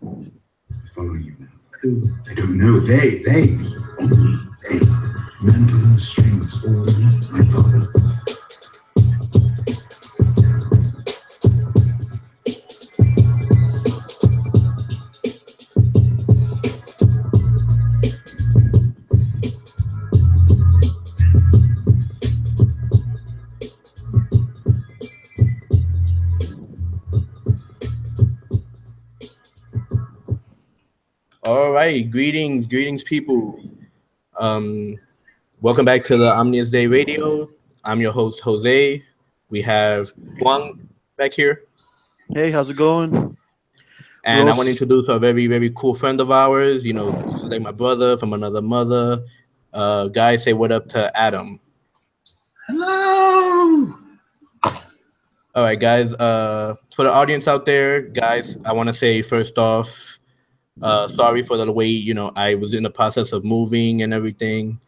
Following you now. I don't know. They, only they. Mandolin strings, all my father. All right, greetings, people. Um, Welcome back to the Omnius Day Radio. I'm your host Jose. We have Huang back here, Hey, how's it going? and I want to Rose. introduce a very cool friend of ours. You know, this is like my brother from another mother. Guys, say what up to Adam. Hello. All right, guys. For the audience out there, guys, I want to say first off, sorry for the wait. You know, I was in the process of moving and everything,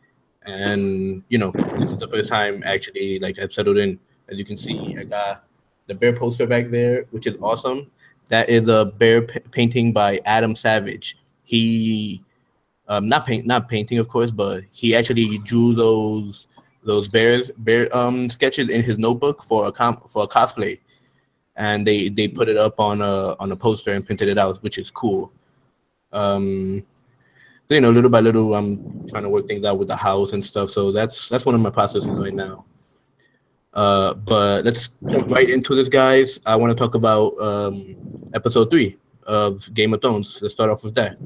and you know, this is the first time actually like I've settled in. As you can see, I got the bear poster back there, which is awesome. That is a bear painting by Adam Savage. He not painting, of course, but he actually drew those bear sketches in his notebook for a cosplay, and they put it up on a poster and printed it out, which is cool. Um, so, you know, little by little, I'm trying to work things out with the house and stuff. So that's one of my processes right now. But let's jump right into this, guys. I want to talk about episode 3 of Game of Thrones. Let's start off with that.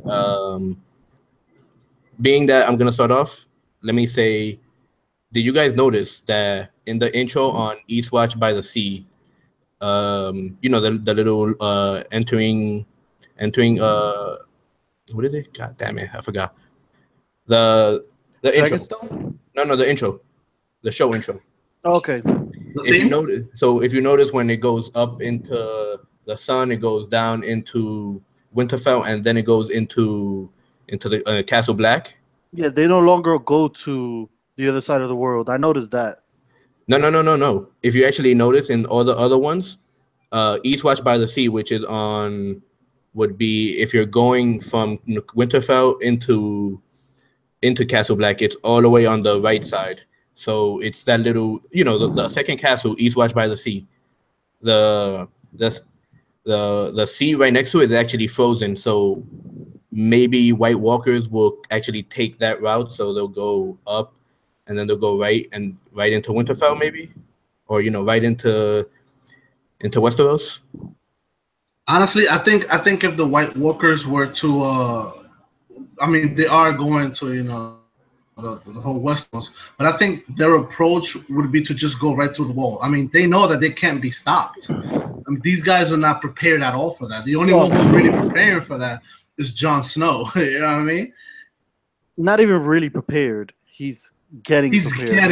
Um, Being that I'm gonna start off, let me say, did you guys notice that in the intro on Eastwatch by the Sea, you know, the little entering what is it? God damn it, I forgot. The intro. Dragonstone? No, the intro. The show intro. Okay. If you notice when it goes up into the sun, it goes down into Winterfell, and then it goes into the Castle Black. Yeah, they no longer go to the other side of the world. I noticed that. No. If you actually notice in all the other ones, Eastwatch by the Sea, which is on, would be if you're going from Winterfell into Castle Black, it's all the way on the right side. So it's that little, you know, the second castle, Eastwatch by the Sea. The the the sea right next to it is actually frozen. So maybe White Walkers will actually take that route. So they'll go up, and then they'll go right into Winterfell, maybe, or you know, right into Westeros. Honestly, I think if the White Walkers were to, I mean, they are going to, the whole Westeros, but I think their approach would be to just go right through the wall. I mean, they know that they can't be stopped. I mean, these guys are not prepared at all for that. The only one who's really preparing for that is Jon Snow. You know what I mean? Not even really prepared. He's getting prepared.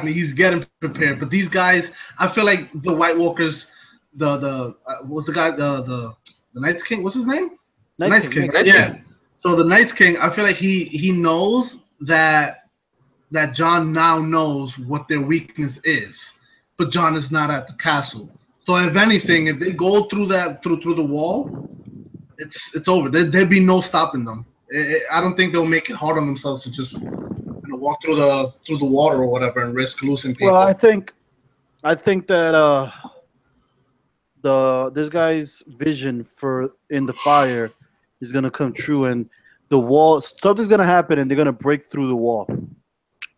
He's getting prepared. But these guys, I feel like the White Walkers, the what's the guy, the Night's King? What's his name? Night's King. Yeah. So the Night's King, I feel like he knows that Jon now knows what their weakness is, but Jon is not at the castle. So if anything, if they go through the wall, it's over. There'd be no stopping them. I don't think they'll make it hard on themselves to just walk through the water or whatever and risk losing people. Well, I think that this guy's vision for in the fire is gonna come true, and the wall, something's gonna happen, and they're gonna break through the wall.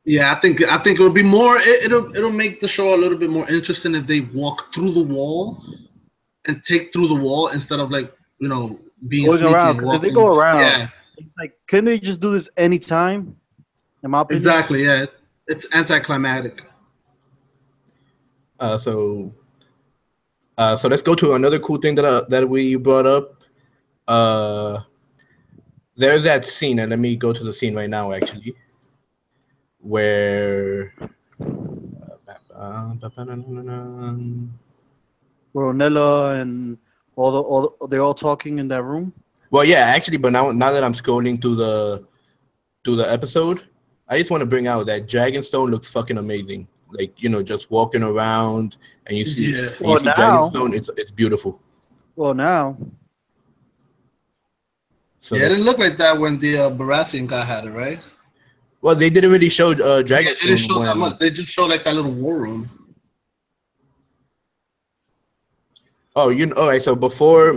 Yeah, I think it'll be more. It'll make the show a little bit more interesting if they walk through the wall and take through the wall instead of being going around. Because if they go around, yeah, like, couldn't they just do this anytime? In my opinion? Exactly. Yeah, it's anticlimactic. So let's go to another cool thing that we brought up. There's that scene, and let me go to the scene right now, actually, where Ronella and they're all talking in that room. Well, yeah, actually, but now that I'm scrolling through the episode, I just want to bring out that Dragonstone looks fucking amazing. Like, just walking around and you see, Yeah. Dragonstone, it's beautiful. Well, now So yeah, it didn't look like that when the Baratheon guy had it, right? well, they didn't really show Yeah, they didn't Dragonstone show that when. much. They just showed like that little war room. Oh, all right. So before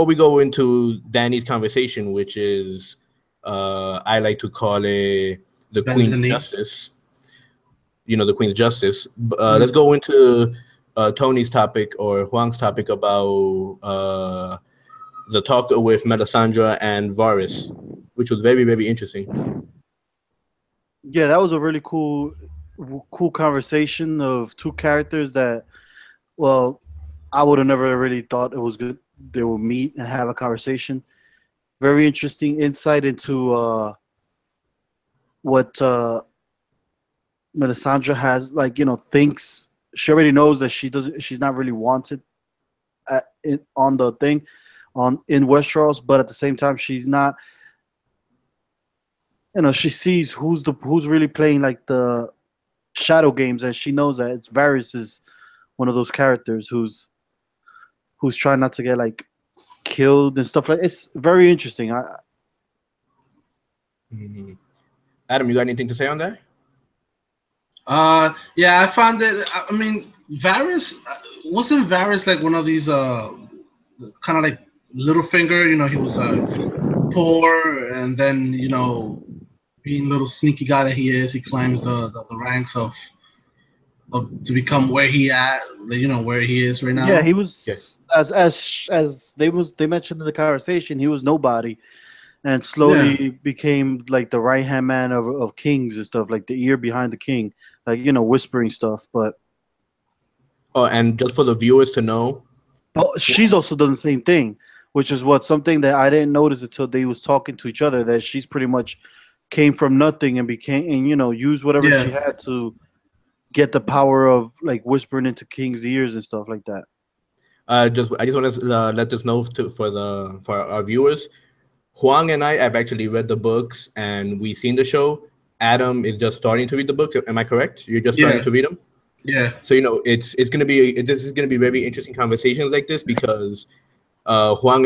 we go into Danny's conversation, which is I like to call it the Queen's Destiny. Justice. The Queen's Justice. Let's go into Tony's topic or Huang's topic about the talk with Melisandre and Varys, which was very, very interesting. Yeah, that was a really cool conversation of two characters that, well, I would have never really thought it was good. They will meet and have a conversation. Very interesting insight into what Melisandre has, thinks. She already knows that she's not really wanted on the thing, in Westeros, but at the same time, she's not. She sees who's really playing like the shadow games, and she knows that it's Varys is one of those characters who's trying not to get like killed and stuff like. It's very interesting. Adam, you got anything to say on that? Yeah, I found it. I mean, Varys wasn't Varys like one of these kind of like Littlefinger. He was poor, and then being a little sneaky guy that he is, he climbs the ranks of to become where he where he is right now. Yeah, he was as they mentioned in the conversation, he was nobody, and slowly became like the right hand man of kings and stuff, like the ear behind the king, like whispering stuff. But and just for the viewers to know, she's also done the same thing, which is something that I didn't notice until they was talking to each other. That she's pretty much came from nothing and became, and used whatever she had to get the power of like whispering into king's ears and stuff like that. I just want to let this know for our viewers. Huang and I have actually read the books and we've seen the show. Adam is just starting to read the books. Am I correct? You're just starting to read them. Yeah. So this is gonna be very interesting conversations like this because Huang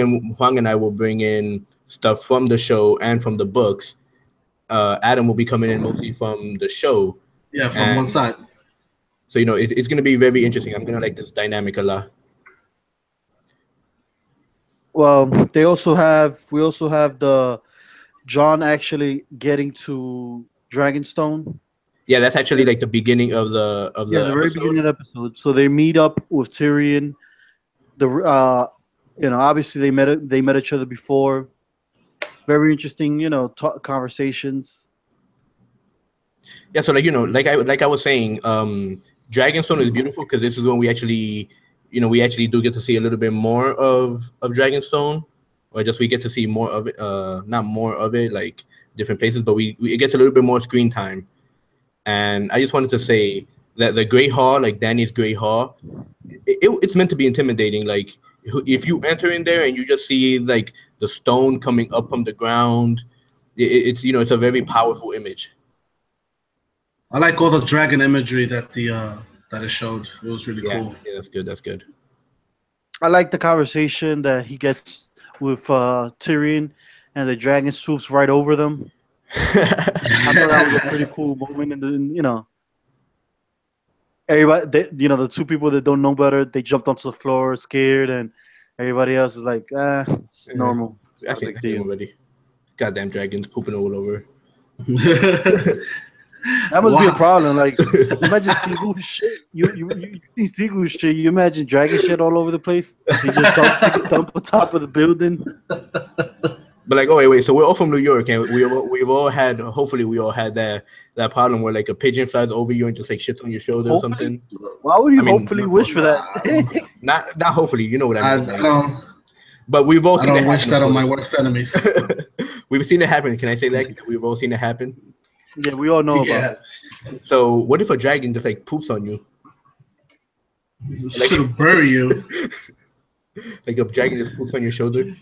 and I will bring in stuff from the show and from the books. Adam will be coming in mostly from the show. Yeah, from one side. So it's gonna be very interesting. I'm gonna like this dynamic a lot. Well, we also have the Jon actually getting to Dragonstone. Yeah, that's actually like the beginning of the very beginning of the episode. So they meet up with Tyrion. Obviously they met each other before. Very interesting, conversations. Yeah, so like I was saying, Dragonstone is beautiful because this is when we actually do get to see a little bit more of Dragonstone, or just we get to see more of it, not more of it, like different places, but it gets a little bit more screen time. And I just wanted to say that the Great Hall, like Danny's Great Hall, it's meant to be intimidating. Like if you enter in there and you just see like the stone coming up from the ground, it's a very powerful image. I like all the dragon imagery that it showed. It was really cool. Yeah, that's good. I like the conversation that he gets with Tyrion, and the dragon swoops right over them. I thought that was a pretty cool moment. And everybody, the two people that don't know better, they jumped onto the floor scared, and everybody else is like, it's normal. I think already. Goddamn dragons pooping all over. That must be a problem. Like, imagine Seagull shit. You see Seagull shit. You imagine dragon shit all over the place. He just dump on top of the building. But like, oh wait, so we're all from New York, and we've all had. Hopefully, we all had that problem where like a pigeon flies over you and just like shits on your shoulder or something. Why would you hopefully wish for that? Not hopefully. You know what I mean. I don't. But we've all. I don't wish that on my worst enemies. We've seen it happen. Can I say that? We've all seen it happen. Yeah, we all know about it. So what if a dragon just like poops on you? Like to bury you. Like a dragon just poops on your shoulder.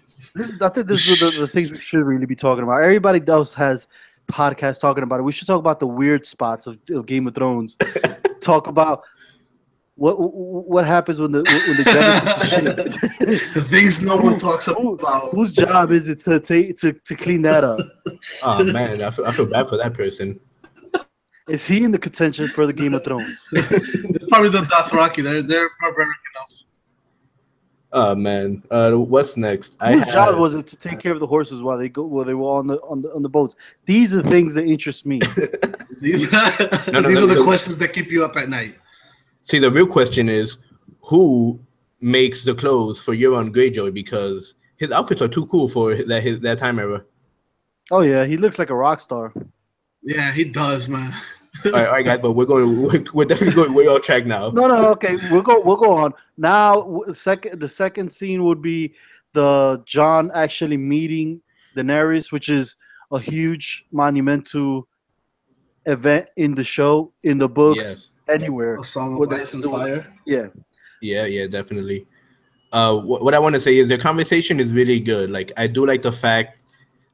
I think this is the things we should really be talking about. Everybody else has podcasts talking about it. We should talk about the weird spots of Game of Thrones. Talk about what happens when the dragon takes a shit? The things no one talks about. Whose job is it to clean that up? Oh man, I feel bad for that person. Is he in the contention for the Game of Thrones? It's probably the Dothraki. They're barbaric enough. Oh man, what's next? Whose job was it to take care of the horses while they were on the boats? These are things that interest me. These are the questions that keep you up at night. See, the real question is, who makes the clothes for Euron Greyjoy? Because his outfits are too cool for that time era. Oh yeah, he looks like a rock star. Yeah, he does, man. All right, guys, but we're definitely going way off track now. No, okay, we'll go on now. The second scene would be the Jon actually meeting Daenerys, which is a huge monumental event in the show, in the books, anywhere. A Song of Ice and Fire. Yeah, definitely. What I want to say is the conversation is really good. Like, I do like the fact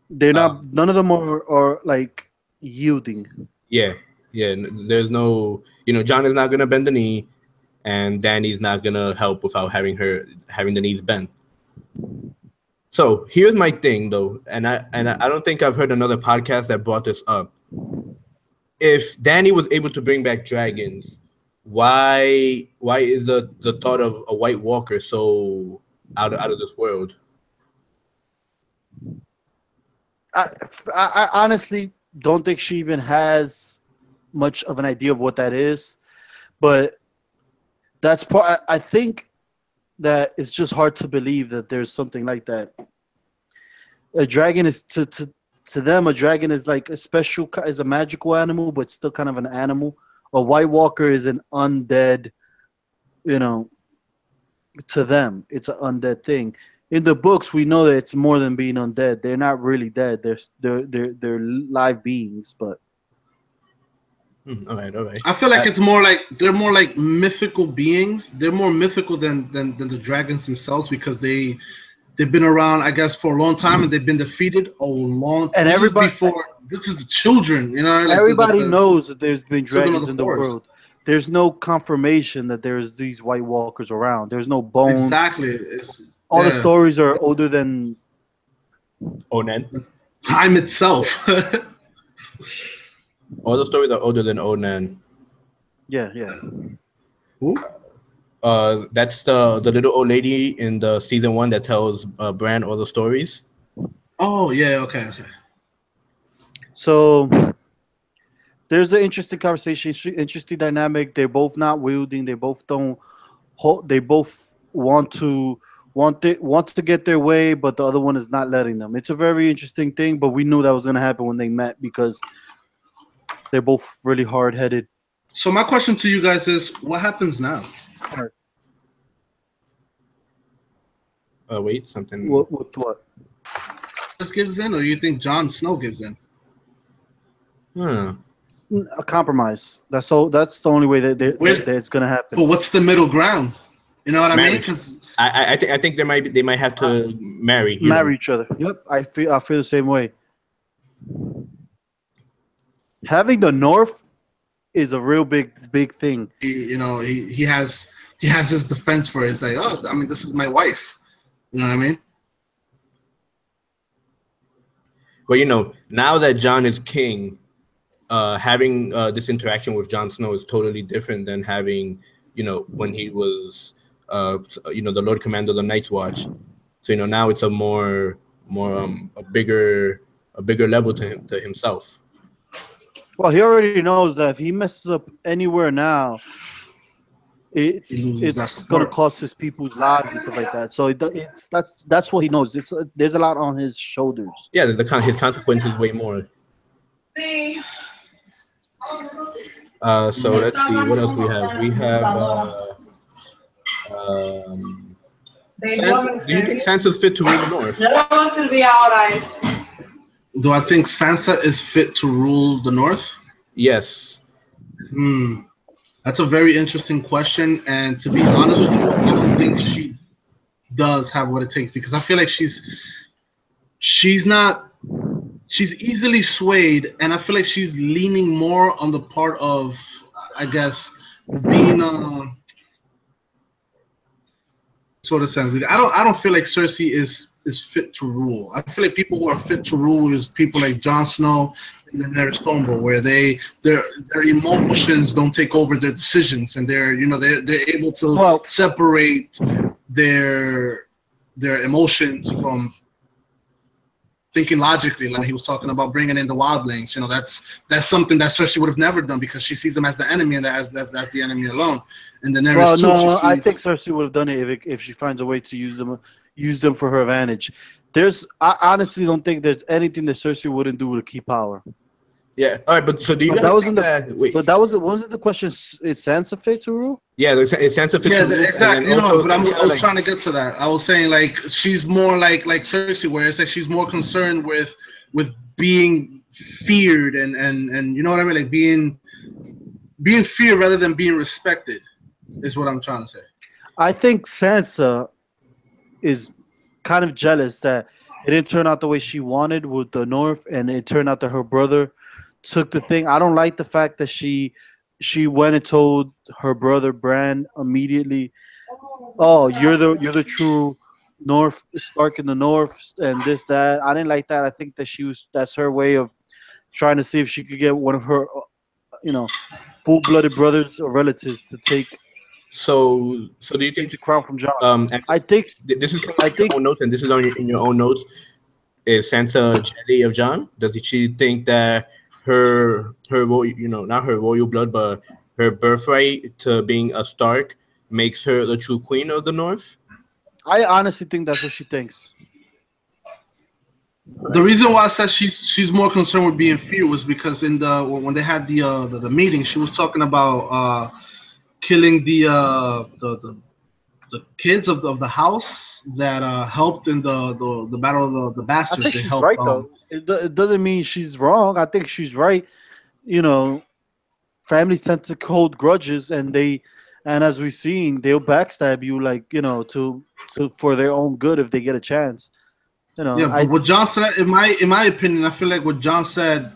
they're not. None of them are like yielding. Yeah. There's no, Jon is not gonna bend the knee, and Dany's not gonna help without having the knees bent. So here's my thing, though, and I don't think I've heard another podcast that brought this up. If Dany was able to bring back dragons, why is the thought of a White Walker so out of this world? I honestly don't think she even has much of an idea of what that is, but that's part. I think that it's just hard to believe that there's something like that. A dragon is to them. A dragon is like is a magical animal, but still kind of an animal. A White Walker is an undead. To them, it's an undead thing. In the books, we know that it's more than being undead. They're not really dead. They're live beings, but. All right. I feel like they're more like mythical beings. They're more mythical than the dragons themselves because they've been around, I guess, for a long time and they've been defeated a long time. And This is the children, like everybody knows that there's been dragons in the world. There's no confirmation that there's these White Walkers around. There's no bones. Exactly. All the stories are older than Onan. Time itself. All the stories are older than Onan. Yeah. Who? That's the little old lady in the season 1 that tells Bran all the stories. Oh yeah, okay. So there's an interesting conversation, interesting dynamic. They're both not wielding. They both don't. They both want to get their way, but the other one is not letting them. It's a very interesting thing, but we knew that was going to happen when they met because they're both really hard-headed. So my question to you guys is, what happens now? Wait, something. With what? Just gives in, or you think Jon Snow gives in? A compromise. That's all. That's the only way that it's going to happen. But what's the middle ground? You know what I mean? Because I think they might have to marry each other. Yep, I feel the same way. Having the North is a real big thing. He has his defense for it. It's like, oh, I mean, this is my wife. You know what I mean? Well, now that Jon is king, having this interaction with Jon Snow is totally different than having, when he was, the Lord Commander of the Night's Watch. So now it's a a bigger level to himself. Well, he already knows that if he messes up anywhere now, it's going to cost his people's lives and stuff like that. So that's what he knows. There's a lot on his shoulders. Yeah, his consequences way more. So let's see what else we have. We have. Sansa, do you think Sansa's fit to rule the North? Do I think Sansa is fit to rule the North? Yes. That's a very interesting question, and to be honest with you, I don't think she does have what it takes because I feel like she's easily swayed, and I feel like she's leaning more on the part of, I guess, being sort of sense. I don't feel like Cersei is fit to rule. I feel like people who are fit to rule is people like Jon Snow and Daenerys Stormborn, where their emotions don't take over their decisions, and they're able to separate their emotions from thinking logically. Like he was talking about bringing in the wildlings, that's something that Cersei would have never done because she sees them as the enemy and that's the enemy alone. And Daenerys I think Cersei would have done it if she finds a way to use them for her advantage. I honestly don't think there's anything that Cersei wouldn't do with key power. Yeah. All right, but so do you guys think that? Wait. But that wasn't the question. Is Sansa fit to rule? Yeah, it's Sansa fit to rule. Exactly. But I was trying to get to that. I was saying like she's more like Cersei, where it's like she's more concerned with being feared and you know what I mean, like being feared rather than being respected, is what I'm trying to say. I think Sansa is kind of jealous that it didn't turn out the way she wanted with the North, and it turned out that her brother took the thing. I don't like the fact that she went and told her brother Bran immediately, "Oh, you're the true North Stark in the North," and this that. I didn't like that. I think that that's her way of trying to see if she could get one of her, full-blooded brothers or relatives to take. So do you think the crown from Jon? I think this is coming in your own notes, and this is in your own notes. Is Sansa jealous of Jon? Does she think that her not her royal blood, but her birthright to being a Stark makes her the true queen of the North? I honestly think that's what she thinks. The reason why I said she's more concerned with being feared was because when they had the meeting, she was talking about killing the kids of the house that helped in the battle of the bastards. I think she's right though. It doesn't mean she's wrong. I think she's right. Families tend to hold grudges, and as we've seen, they'll backstab you, to for their own good if they get a chance. But what Jon said, in my opinion, I feel like what Jon said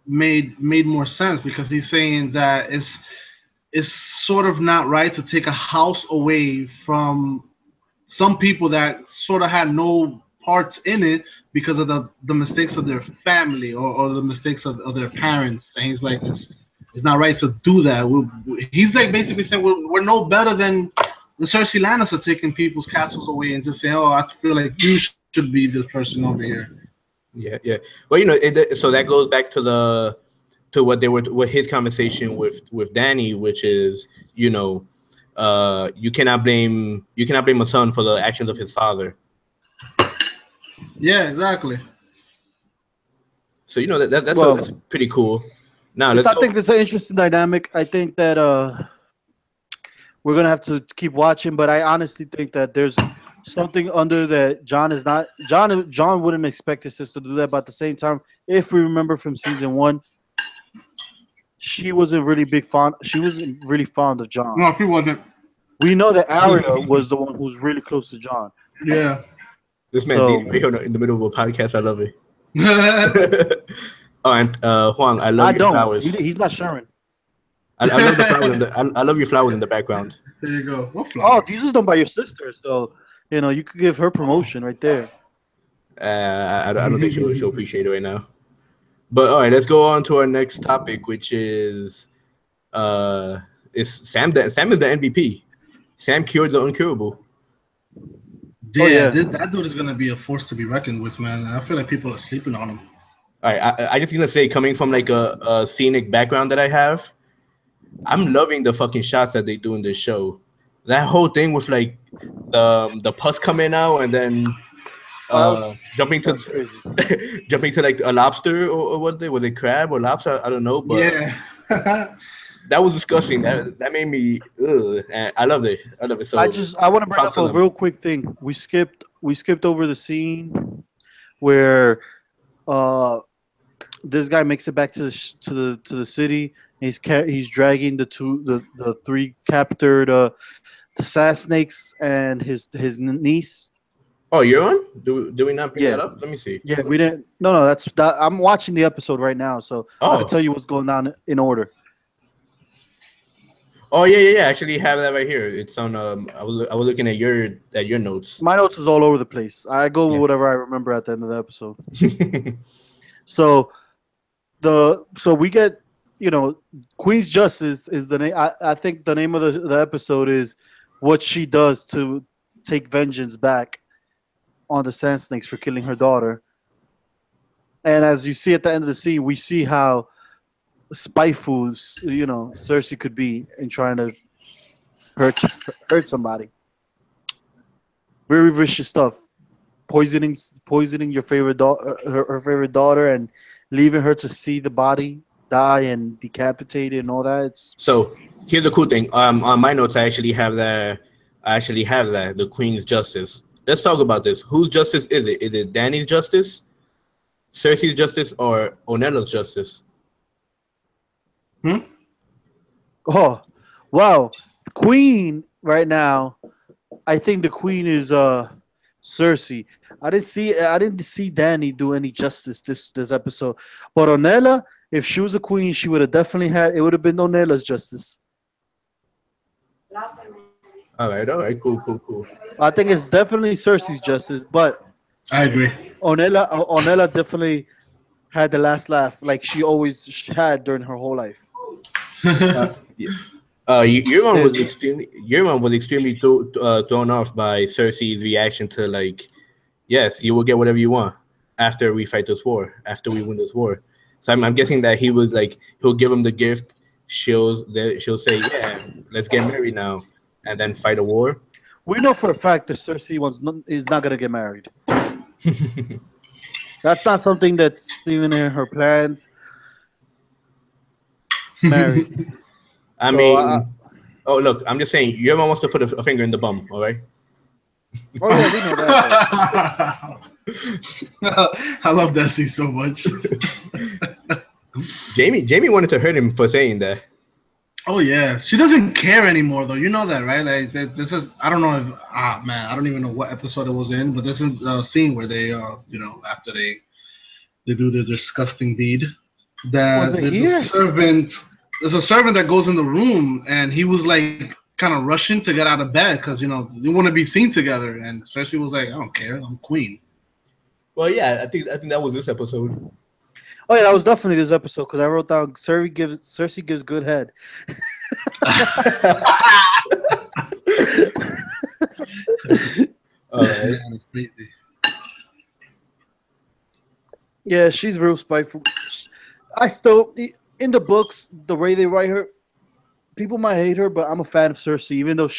made more sense, because he's saying that it's sort of not right to take a house away from some people that sort of had no parts in it because of the mistakes of their family or the mistakes of their parents. And he's like, it's not right to do that. He's like basically saying we're no better than the Cersei Lannister taking people's castles away and just saying, oh, I feel like you should be this person over here. Yeah. Well, so that goes back to what his conversation with Dany, which is, you cannot blame a son for the actions of his father. Yeah, exactly. So that's pretty cool. Now I think it's an interesting dynamic. I think that we're gonna have to keep watching, but I honestly think that there's something under that Jon is not. Jon wouldn't expect his sister to do that, but at the same time, if we remember from season 1, she wasn't really fond of Jon. No, she wasn't. We know that Arya was the one who was really close to Jon. Yeah. This man in the middle of a podcast. I love it. Oh, and Juan, I love your flowers. He's not sharing. I love the flowers. I love your flowers in the background. There you go. What flowers? Oh, these was done by your sister, so you could give her promotion right there. I don't think she'll appreciate it right now. But all right, let's go on to our next topic, which is Sam. Sam is the MVP. Sam cured the uncurable. Yeah, that dude is gonna be a force to be reckoned with, man. I feel like people are sleeping on him. All right, I just gonna say, coming from like a scenic background that I have, I'm loving the fucking shots that they do in this show. That whole thing with like the pus coming out and then jumping to like a lobster or what is it? Was it crab or lobster? I don't know, but yeah. That was disgusting. That made me and I love it. So I want to bring up a real quick thing. We skipped over the scene where this guy makes it back to the city. And he's dragging the 3 captured the Sand Snakes and his niece. Oh, you're on? Do we not bring that up? Let me see. Yeah, we didn't. No, that's I'm watching the episode right now, so I can tell you what's going on in order. Oh yeah. I actually have that right here. It's on. I was looking at your notes. My notes is all over the place. I go with Yeah. whatever I remember at the end of the episode. So we get, Queen's Justice is the name. I think the name of the episode is what she does to take vengeance back on the Sand Snakes for killing her daughter. And as you see at the end of the scene, we see how spiteful, Cersei could be in trying to hurt somebody. Very vicious stuff. Poisoning your favorite daughter, her favorite daughter, and leaving her to see the body die and decapitated and all that. So here's the cool thing. On my notes, I actually have that. The Queen's Justice. Let's talk about this. Whose justice is it? Is it Dany's justice, Cersei's justice, or Onella's justice? Oh, wow. The Queen right now, I think the Queen is Cersei. I didn't see Dany do any justice this episode. But Onella, if she was a queen, she would have definitely it would have been Onella's justice. All right, cool. I think it's definitely Cersei's justice, but I agree. Onella definitely had the last laugh, like she always had during her whole life. Your mom was extremely thrown off by Cersei's reaction to, like, yes, you will get whatever you want after we fight this war, after we win this war. So I'm guessing that he was like, he'll give him the gift. She'll say, yeah, let's get married now, and then fight a war. We know for a fact that Cersei is not gonna get married. That's not something that's even in her plans. Married. I mean, look, I'm just saying, your mom wants to put a finger in the bum, all right? Oh yeah, we know that. I love that scene so much. Jamie wanted to hurt him for saying that. Oh yeah, she doesn't care anymore though. You know that, right? Like this is, I don't know if man, I don't even know what episode it was in, but this is a scene where they after they do their disgusting deed, that there's a servant that goes in the room, and he was like kind of rushing to get out of bed because you want to be seen together, and Cersei was like, I don't care, I'm queen. Well, yeah, I think that was this episode. Oh yeah, that was definitely this episode because I wrote down Cersei gives good head. That's crazy. Yeah, she's real spiteful. I still, in the books, the way they write her, people might hate her, but I'm a fan of Cersei. Even though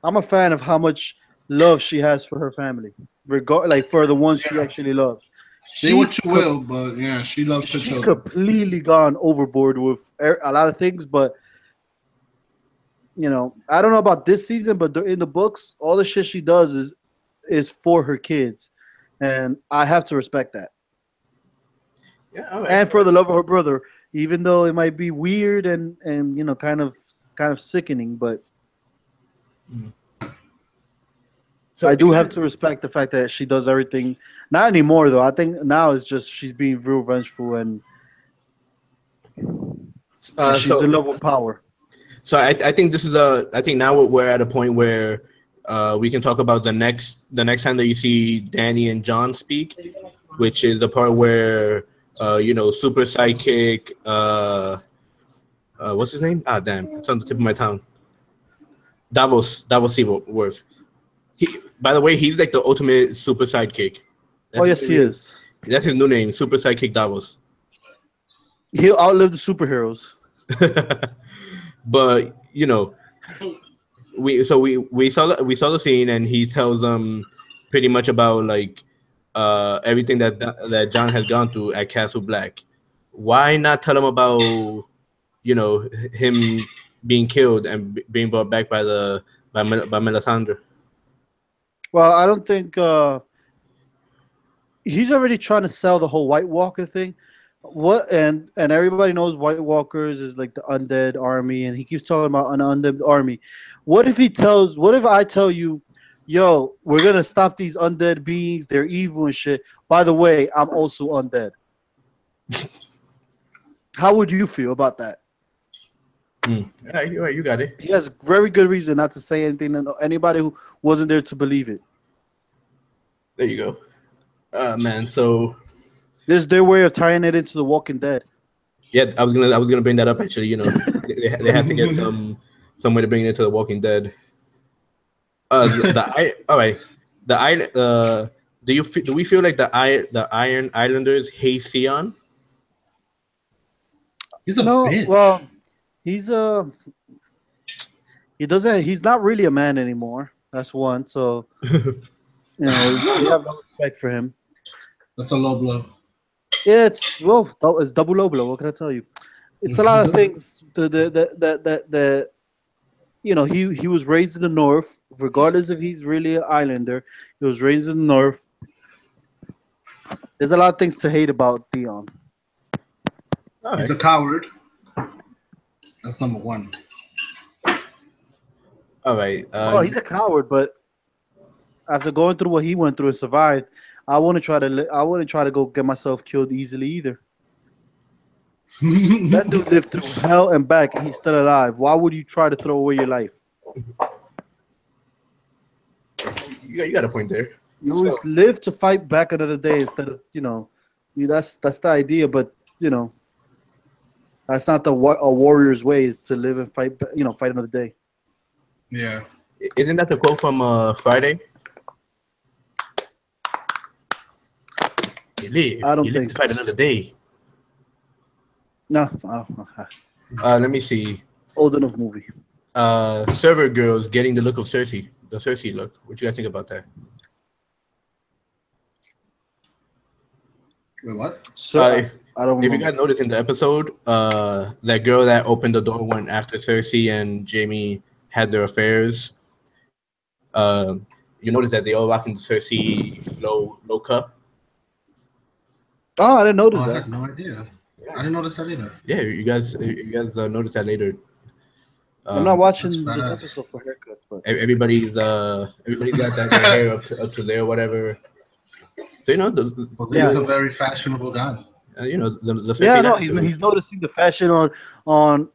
I'm a fan of how much love she has for her family, for the ones she actually loves. Say what you will, but yeah, she loves her children. She's completely gone overboard with a lot of things, but I don't know about this season, but in the books, all the shit she does is for her kids, and I have to respect that. Yeah, all right. And for the love of her brother, even though it might be weird and kind of sickening, but. So I do have to respect the fact that she does everything. Not anymore, though. I think now it's just she's being real vengeful and she's in love with power. So I think I think now we're at a point where we can talk about the next time that you see Dany and Jon speak, which is the part where super sidekick. What's his name? Ah, damn, it's on the tip of my tongue. Davos Seaworth. By the way, he's like the ultimate super sidekick. Yes, he is. That's his new name, Super Sidekick Davos. He'll outlive the superheroes. But we saw the scene, and he tells them pretty much about like everything that Jon has gone through at Castle Black. Why not tell him about him being killed and being brought back by Melisandre? Well, I don't think he's already trying to sell the whole White Walker thing. And everybody knows White Walkers is like the undead army, and he keeps talking about an undead army. What if I tell you, yo, we're gonna stop these undead beings, they're evil and shit. By the way, I'm also undead. How would you feel about that? All right, you're right. You got it. He has very good reason not to say anything to anybody who wasn't there to believe it. There you go. Man. So This is their way of tying it into The Walking Dead. yeah, I was gonna bring that up actually. You know, they have to get some way to bring it into The Walking Dead. All right. Do we feel like the Iron Islanders hate Theon? He's a No, bitch. well, he's he's not really a man anymore. That's one. So you know, we have no respect for him. That's a low blow. Yeah, it's double low blow. What can I tell you? It's a lot of things. The you know, he was raised in the North, regardless if he's really an Islander. He was raised in the North. There's a lot of things to hate about Theon. All He's right. a coward. That's number one. All right. Oh, he's a coward, but after going through what he went through and survived, I wouldn't try to go get myself killed easily either. That dude lived through hell and back, and he's still alive. Why would you try to throw away your life? you got a point there. You always live to fight back another day instead of, you know, that's the idea. But you know, that's not a warrior's way. Is to live and fight, you know, fight another day. Yeah. Isn't that the quote from Friday? You live. I don't you live think to fight so. another day. No, I don't know. Let me see. Old enough movie. Server girls getting the look of Cersei. The Cersei look. What you guys think about that? Wait, what? So I don't. If you guys noticed in the episode, that girl that opened the door went after Cersei and Jamie had their affairs. You notice that they all rocking the Cersei low cut. Oh, I didn't notice I that. had no idea. I didn't notice that either. Yeah, you guys notice that later. I'm not watching this badass. episode for haircuts, but Everybody's got their hair up to there, whatever. So you know He's a very fashionable guy. you know the Cersei yeah, no, attitude. he's noticing the fashion on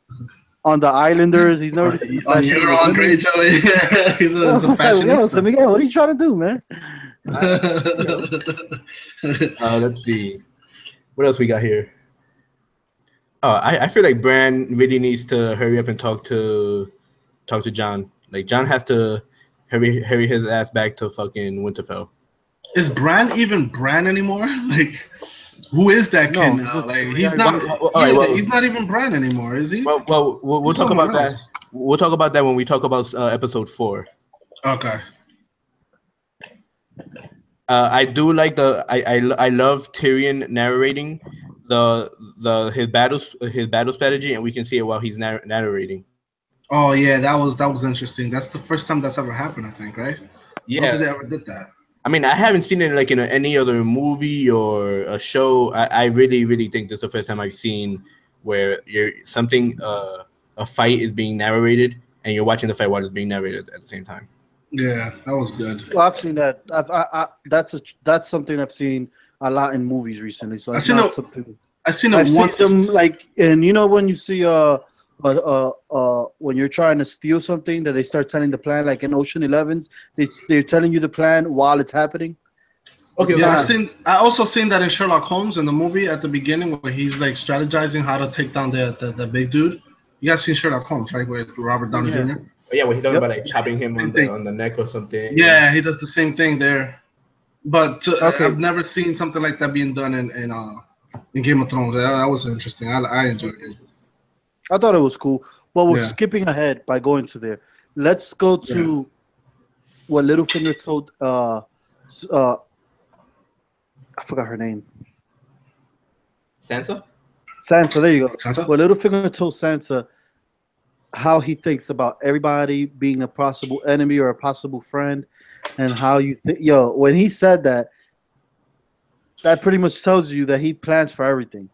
the Islanders. He's noticing the On fashion. your of the Andre women. Joey. He's a fashion. Yo, so Miguel, what are you trying to do, man? Let's see. What else we got here? I feel like Bran really needs to hurry up and talk to John. Like John has to hurry his ass back to fucking Winterfell. Is Bran even Bran anymore? Like, who is that kid now? Like, he's not. He's not even Bran anymore, is he? Well, we'll talk about that. We'll talk about that when we talk about episode 4. Okay. I do like I love Tyrion narrating his battle strategy, and we can see it while he's narrating. Oh yeah, that was interesting. That's the first time that's ever happened, I think, right? Yeah. I don't think they ever did that. I mean, I haven't seen it like in any other movie or a show. I really, really think this is the first time I've seen where a fight is being narrated and you're watching the fight while it's being narrated at the same time. Yeah, that was good. Well, I've seen that. That's something I've seen a lot in movies recently. So I've seen them like, and you know when you see when you're trying to steal something that they start telling the plan, like in Ocean 11s, they're telling you the plan while it's happening. Okay, yeah, I also seen that in Sherlock Holmes in the movie at the beginning where he's like strategizing how to take down the big dude. You guys seen Sherlock Holmes, right? With Robert Downey Jr. Yeah, when he's talking about like chopping him on the neck or something. Yeah, he does the same thing there. But I've never seen something like that being done in Game of Thrones. That was interesting. I enjoyed it. I thought it was cool. But we're skipping ahead by going to there. Let's go to what Littlefinger told I forgot her name. Sansa, there you go. Sansa? Well, Littlefinger told Sansa how he thinks about everybody being a possible enemy or a possible friend, and how you think. When he said that, that pretty much tells you that he plans for everything.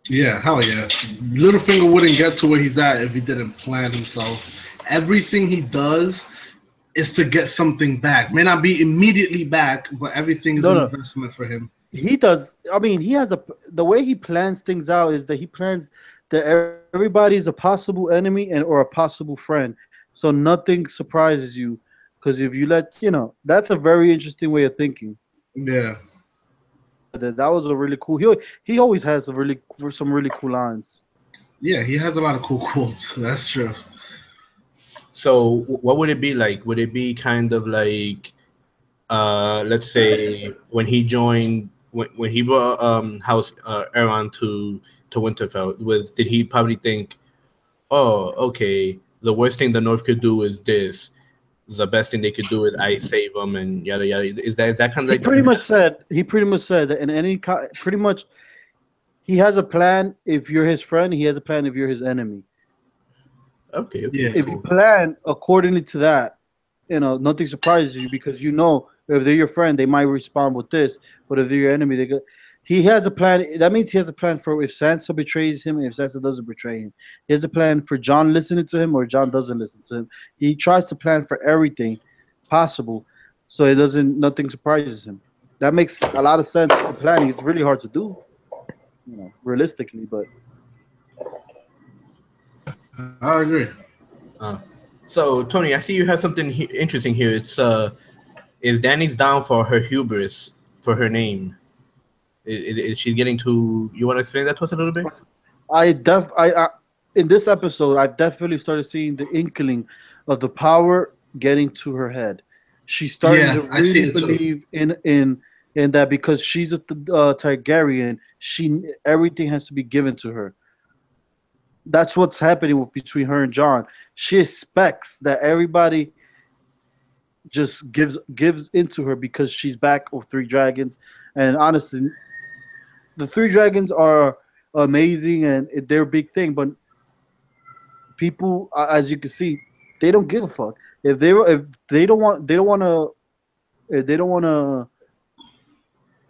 Yeah, hell yeah. Littlefinger wouldn't get to where he's at if he didn't plan himself. Everything he does is to get something back. May not be immediately back, but everything is an investment for him. He does. I mean, he has the way he plans things out is that he plans that everybody's a possible enemy and or a possible friend. So nothing surprises you because if you let that's a very interesting way of thinking. Yeah. That was a really cool. He always has some really cool lines. Yeah, he has a lot of cool quotes. That's true. So what would it be like? Would it be kind of like, let's say when he joined, when he brought House Aaron to Winterfell, did he probably think, oh, okay, the worst thing the North could do is this. The best thing they could do is I save them and yada yada. Is that kind of He like pretty much said that in pretty much he has a plan if you're his friend. He has a plan if you're his enemy. okay, Yeah. If you plan accordingly to that, nothing surprises you because if they're your friend, they might respond with this. But if they're your enemy, he has a plan. That means he has a plan for if Sansa betrays him and if Sansa doesn't betray him. He has a plan for John listening to him or John doesn't listen to him. He tries to plan for everything possible, so nothing surprises him. That makes a lot of sense in planning. It's really hard to do, realistically, but I agree. So Tony, I see you have something interesting here. It's is Dany's down for her hubris for her name? Is she getting to? You want to explain that to us a little bit? I in this episode, I definitely started seeing the inkling of the power getting to her head. She's starting to I see really it too. believe in that because she's a Targaryen. Everything has to be given to her. That's what's happening between her and John. She expects that everybody just gives into her because she's back with three dragons. And honestly, the three dragons are amazing and they're a big thing, but people, as you can see, they don't give a fuck. If they don't want to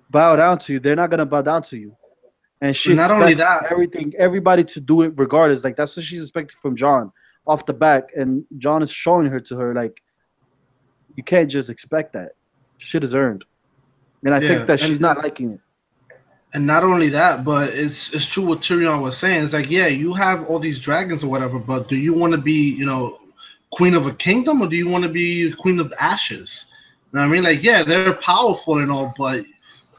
bow down to you, they're not gonna bow down to you. And she Not only expects that, everybody to do it regardless. Like that's what she's expecting from John off the back, and John is showing her to her like, you can't just expect that. Shit is earned, and I think that she's not liking it. and not only that, but it's true what Tyrion was saying. It's like, yeah, you have all these dragons or whatever, but do you want to be, queen of a kingdom, or do you want to be queen of the ashes? You know what I mean? Like, yeah, they're powerful and all, but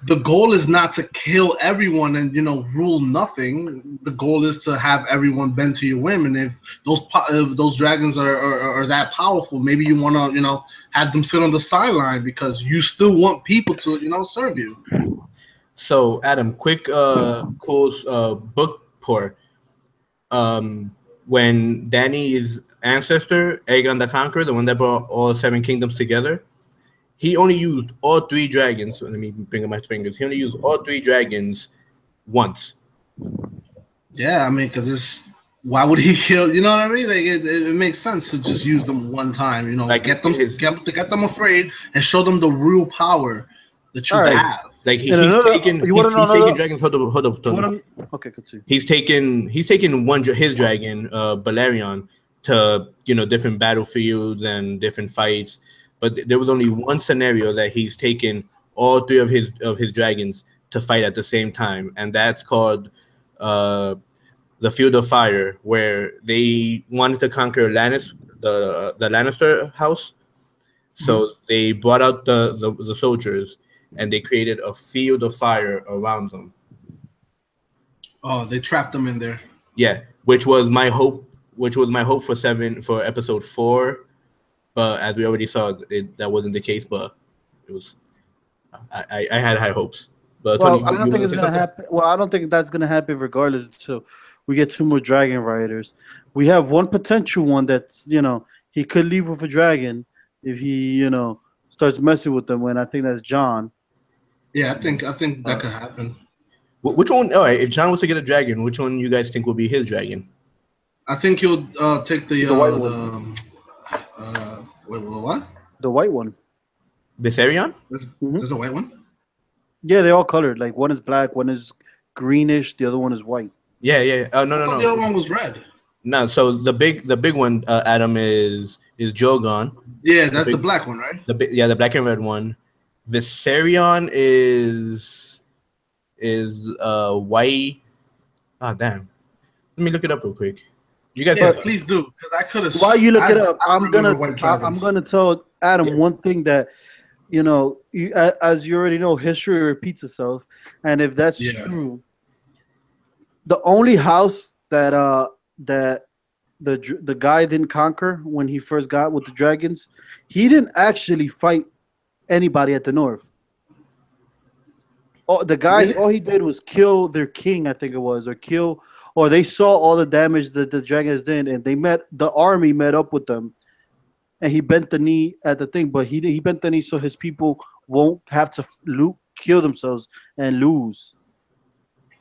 the goal is not to kill everyone and rule nothing. The goal is to have everyone bend to your whim. And if those dragons are that powerful, maybe you want to have them sit on the sideline because you still want people to serve you. So Adam, quick cool book pour. When Dany's ancestor Aegon the Conqueror, the one that brought all 7 kingdoms together, he only used all 3 dragons. Let me bring up my fingers. He only used all 3 dragons once. Yeah, I mean, because why would he kill? You know what I mean? Like it makes sense to just use them one time. Like get them afraid and show them the real power that you have. Like he's taking dragons. Hold up. Okay, continue. He's taken his dragon, Balerion, to different battlefields and different fights. But there was only one scenario that he's taken all 3 of his dragons to fight at the same time, and that's called the Field of Fire, where they wanted to conquer the Lannister house. So they brought out the soldiers, and they created a field of fire around them. Oh, they trapped them in there. Yeah, which was my hope for episode 4. But as we already saw, that wasn't the case. But it was. I had high hopes. But Tony, I don't think it's gonna happen. Well, I don't think that's gonna happen regardless until we get 2 more dragon riders. We have one potential one that's he could leave with a dragon if he starts messing with them. When I think that's John. Yeah, I think that could happen. Which one? All right, if John was to get a dragon, which one you guys think will be his dragon? I think he'll take the white one. What? The white one. Viserion? There's a white one? Yeah, they're all colored. Like one is black, one is greenish, the other one is white. Yeah. No. The other one was red. No, so the big one, Adam, is Drogon. Yeah, that's the black one, right? The black and red one. Viserion is white. Oh damn, Let me look it up real quick. You guys, Yeah, please do, because I could have. While you look it up, I'm gonna tell Adam one thing that as you already know, history repeats itself, and if that's true, the only house that the guy didn't conquer when he first got with the dragons, he didn't actually fight anybody at the north. Oh, the guy, Really? all he did was kill their king, I think it was, or they saw all the damage that the dragons did, and the army met up with them, and he bent the knee at the thing, but he bent the knee so his people won't have to kill themselves and lose.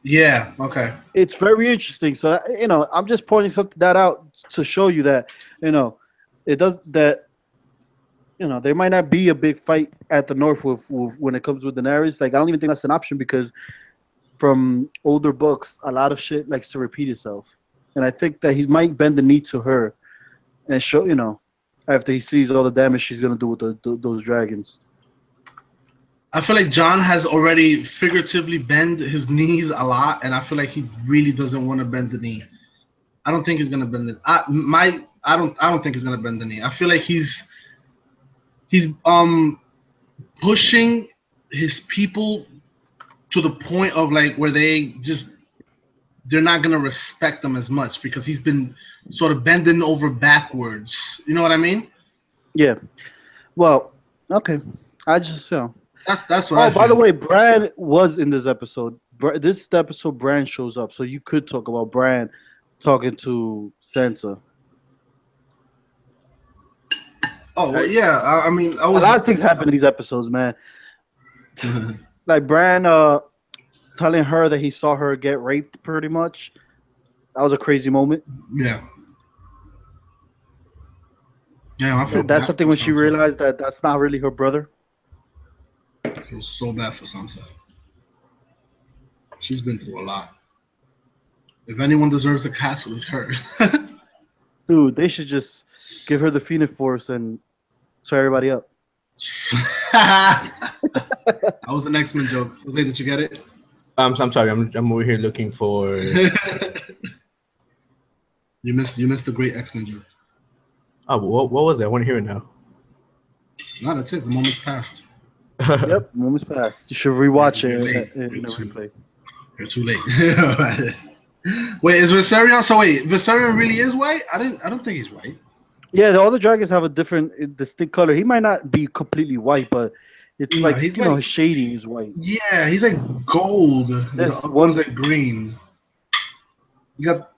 Yeah. Okay. It's very interesting. So I'm just pointing something that out to show you that it does that. There might not be a big fight at the north with when it comes with Daenerys. Like, I don't even think that's an option because from older books, a lot of shit likes to repeat itself, and I think that he might bend the knee to her and show after he sees all the damage she's gonna do with those dragons. I feel like Jon has already figuratively bent his knees a lot, and I feel like he really doesn't want to bend the knee. I don't think he's gonna bend it. I don't think he's gonna bend the knee. I feel like he's pushing his people to the point of like where they're not gonna respect them as much because he's been sort of bending over backwards. You know what I mean? Yeah. Well, okay. I just That's what. Oh, by the way, Bran was in this episode. This episode, Bran shows up, so you could talk about Bran talking to Sansa. Oh well, yeah. I mean, a lot of things happen in these episodes, man. Like Bran telling her that he saw her get raped, pretty much. That was a crazy moment. Yeah. Yeah, I feel that's something when she realized that that's not really her brother. I feel so bad for Sansa. She's been through a lot. If anyone deserves a castle, it's her. Dude, they should just give her the Phoenix Force and tear everybody up. That was an X-Men joke. Jose, did you get it? I'm sorry. I'm over here looking for. You missed the great X-Men joke. Oh, what was that? I want to hear it now. No, that's it. The moment's passed. Yep, moment's passed. You should rewatch it in the replay. You're too late. Wait, is Viserion? So wait, Viserion really is white? I don't think he's white. Yeah, all the dragons have a different, distinct color. He might not be completely white, but it's his shading is white. Yeah, he's like gold. This one's like green. You got.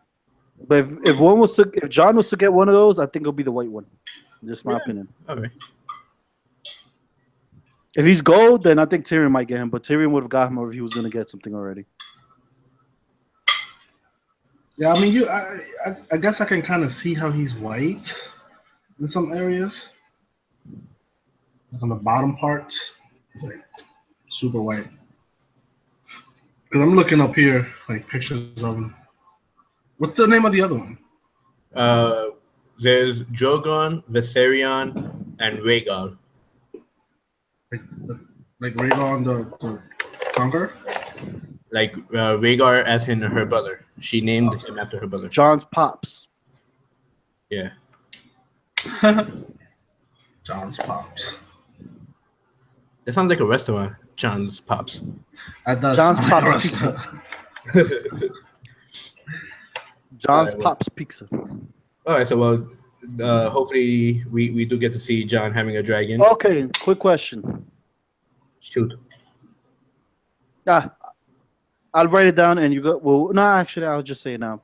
But if Jon was to get one of those, I think it'll be the white one. Just my opinion. Okay. If he's gold, then I think Tyrion might get him. But Tyrion would have got him if he was going to get something already. Yeah, I mean, I guess I can kind of see how he's white in some areas. Like on the bottom parts, it's like super white. Because I'm looking up here, like pictures of him. What's the name of the other one? There's Drogon, Viserion, and Rhaegar. Like Rhaegar the Conqueror? Like Rhaegar as in her brother. She named him after her brother. Jon's pops. Yeah. Jon's Pops. That sounds like a restaurant. Jon's Pops. That does. Jon's Pops Pizza. Jon's Pops Pizza. All right, so hopefully we do get to see Jon having a dragon. Okay, quick question. Shoot. I'll write it down and you go. Well, no, actually, I'll just say it now.